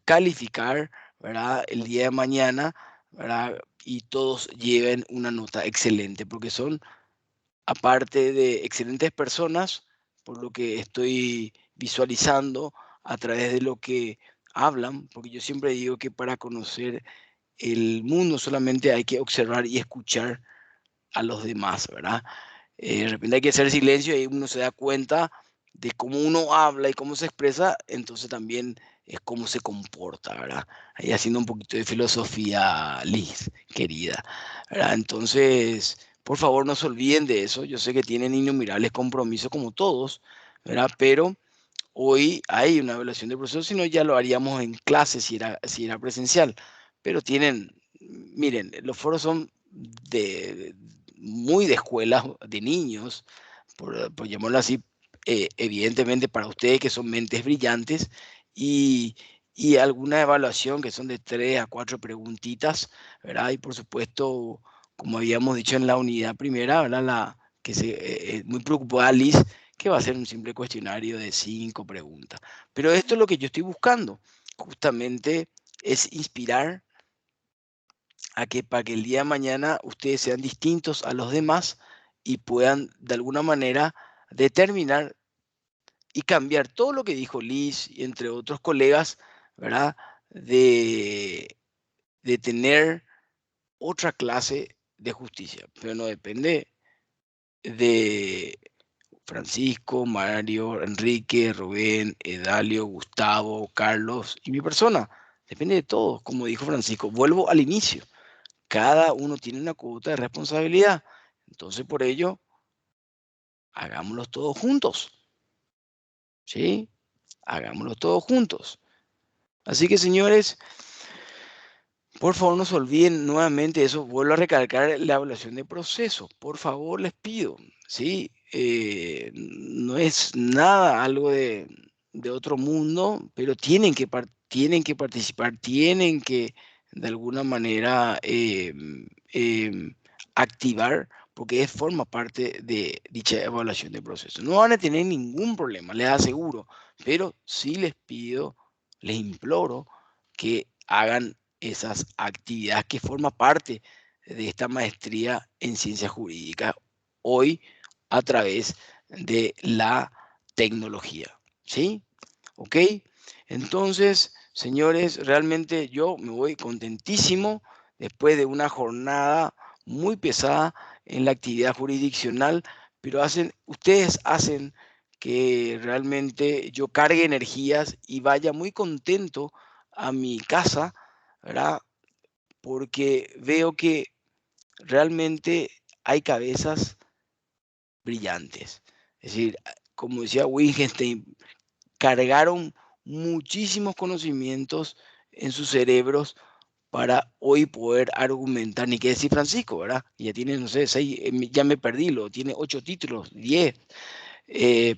calificar, ¿verdad? El día de mañana, ¿verdad? Y todos lleven una nota excelente, porque son, aparte de excelentes personas, por lo que estoy visualizando a través de lo que hablan, porque yo siempre digo que para conocer el mundo solamente hay que observar y escuchar a los demás, ¿verdad? De repente hay que hacer silencio y uno se da cuenta de cómo uno habla y cómo se expresa, entonces también es cómo se comporta, ¿verdad? Ahí haciendo un poquito de filosofía, Liz, querida, ¿verdad? Entonces, por favor, no se olviden de eso. Yo sé que tienen innumerables compromisos como todos, ¿verdad? Pero hoy hay una evaluación de proceso, si no ya lo haríamos en clase si era presencial. Pero miren, los foros son muy de escuelas, de niños, por llamarlo así, evidentemente para ustedes que son mentes brillantes, y, y alguna evaluación que son de 3 a 4 preguntitas, ¿verdad? Y por supuesto, como habíamos dicho en la unidad primera, ¿verdad? Que muy preocupada Liz, que va a ser un simple cuestionario de 5 preguntas. Pero esto es lo que yo estoy buscando, justamente es inspirar a que para que el día de mañana ustedes sean distintos a los demás y puedan de alguna manera determinar y cambiar todo lo que dijo Liz y entre otros colegas, ¿verdad? De tener otra clase de justicia, pero no depende de Francisco, Mario, Enrique, Rubén, Edalio, Gustavo, Carlos y mi persona. Depende de todos, como dijo Francisco. Vuelvo al inicio. Cada uno tiene una cuota de responsabilidad. Entonces, por ello, hagámoslo todos juntos. ¿Sí? Hagámoslo todos juntos. Así que, señores, por favor, no se olviden nuevamente eso. Vuelvo a recalcar la evaluación de proceso. Por favor, les pido. ¿Sí? No es nada algo de otro mundo, pero tienen que participar, tienen que de alguna manera activar, porque forma parte de dicha evaluación de proceso. No van a tener ningún problema, les aseguro, pero sí les pido, les imploro que hagan esas actividades que forman parte de esta maestría en ciencias jurídicas hoy a través de la tecnología. ¿Sí? ¿Ok? Entonces, señores, realmente yo me voy contentísimo después de una jornada muy pesada en la actividad jurisdiccional, pero ustedes hacen que realmente yo cargue energías y vaya muy contento a mi casa, ¿verdad? Porque veo que realmente hay cabezas brillantes. Es decir, como decía Wittgenstein, cargaron muchísimos conocimientos en sus cerebros para hoy poder argumentar, ni qué decir Francisco, ¿verdad? Ya tiene, no sé, 6, ya me perdí, tiene 8 títulos, 10,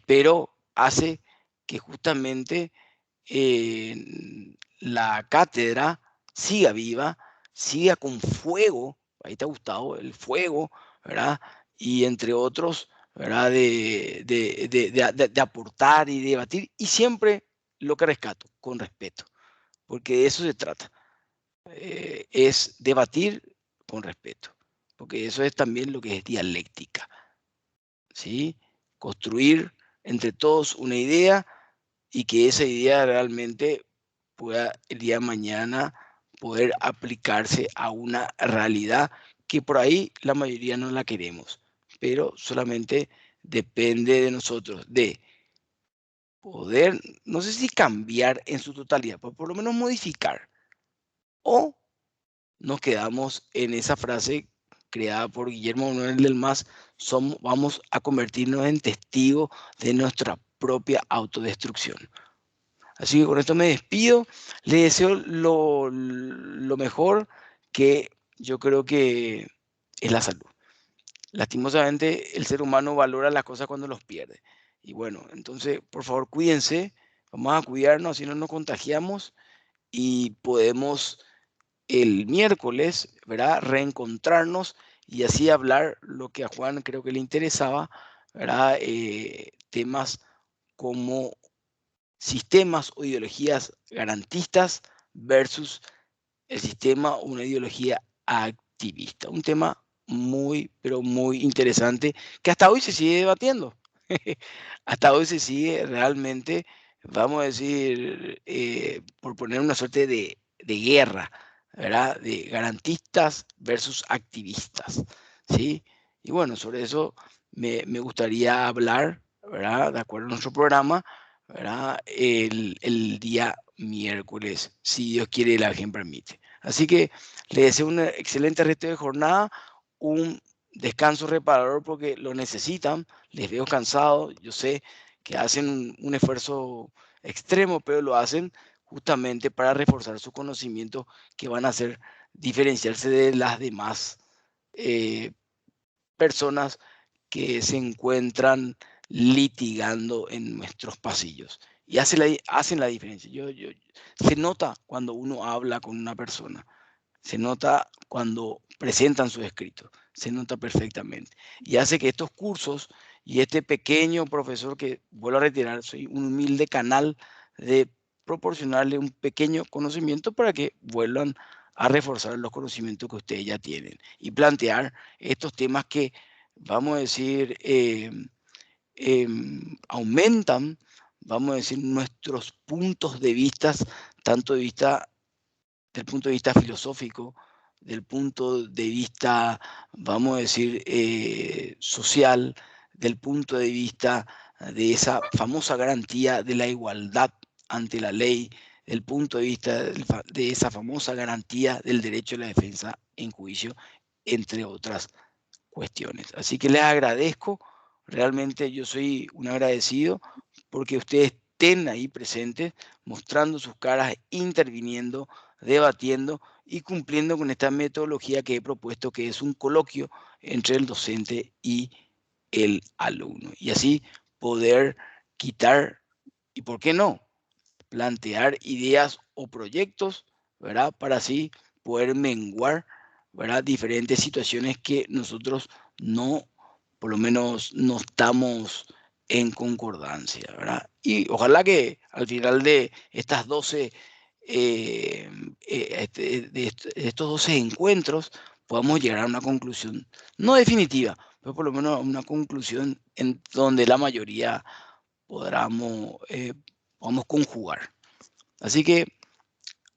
pero hace que justamente la cátedra siga viva, siga con fuego, ahí te ha gustado el fuego, ¿verdad? Y entre otros, ¿verdad? De aportar y debatir, y siempre lo que rescato, con respeto, porque de eso se trata, es debatir con respeto, porque eso es también lo que es dialéctica, ¿sí? Construir entre todos una idea y que esa idea realmente pueda el día de mañana poder aplicarse a una realidad que por ahí la mayoría no la queremos, pero solamente depende de nosotros, de poder, no sé si cambiar en su totalidad, pero por lo menos modificar o nos quedamos en esa frase creada por Guillermo Manuel del Mas: vamos a convertirnos en testigos de nuestra propia autodestrucción. Así que con esto me despido, les deseo lo mejor, que yo creo que es la salud. Lastimosamente el ser humano valora las cosas cuando los pierde. Y bueno, entonces por favor cuídense, vamos a cuidarnos, así no nos contagiamos y podemos el miércoles, ¿verdad?, reencontrarnos y así hablar lo que a Juan creo que le interesaba, ¿verdad? Temas como sistemas o ideologías garantistas versus el sistema o una ideología activista. Un tema muy, pero muy interesante que hasta hoy se sigue debatiendo. Hasta hoy se sigue realmente, vamos a decir, por poner una suerte de guerra, ¿verdad? De garantistas versus activistas, ¿sí? Y bueno, sobre eso me gustaría hablar, ¿verdad? De acuerdo a nuestro programa, ¿verdad? El día miércoles, si Dios quiere y la Virgen permite. Así que les deseo un excelente resto de jornada, un descanso reparador porque lo necesitan. Les veo cansados, yo sé que hacen un esfuerzo extremo, pero lo hacen justamente para reforzar sus conocimientos que van a hacer diferenciarse de las demás personas que se encuentran litigando en nuestros pasillos. Y hacen la diferencia. Se nota cuando uno habla con una persona. Se nota cuando presentan sus escritos, se nota perfectamente. Y hace que estos cursos y este pequeño profesor, que vuelvo a retirar, soy un humilde canal de proporcionarle un pequeño conocimiento para que vuelvan a reforzar los conocimientos que ustedes ya tienen y plantear estos temas que, vamos a decir, aumentan, vamos a decir, nuestros puntos de vista, tanto del punto de vista filosófico, del punto de vista, vamos a decir, social, del punto de vista de esa famosa garantía de la igualdad ante la ley, del punto de vista de esa famosa garantía del derecho a la defensa en juicio, entre otras cuestiones. Así que les agradezco, realmente yo soy un agradecido porque ustedes estén ahí presentes, mostrando sus caras, interviniendo, debatiendo y cumpliendo con esta metodología que he propuesto, que es un coloquio entre el docente y el alumno. Y así poder quitar, y por qué no, plantear ideas o proyectos, ¿verdad? Para así poder menguar, ¿verdad?, diferentes situaciones que nosotros no, por lo menos no estamos en concordancia, ¿verdad? Y ojalá que al final de estas 12, de estos 12 encuentros podamos llegar a una conclusión, no definitiva, pero por lo menos a una conclusión en donde la mayoría podamos conjugar. Así que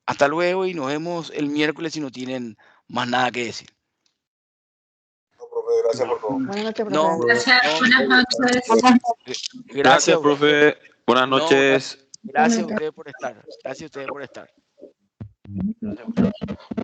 hasta luego y nos vemos el miércoles si no tienen más nada que decir. No, profe, gracias por todo. Buenas noches, profe. No, Gracias, buenas noches. Gracias, profe. Buenas noches. Gracias a ustedes por estar. Gracias a ustedes por estar. Gracias.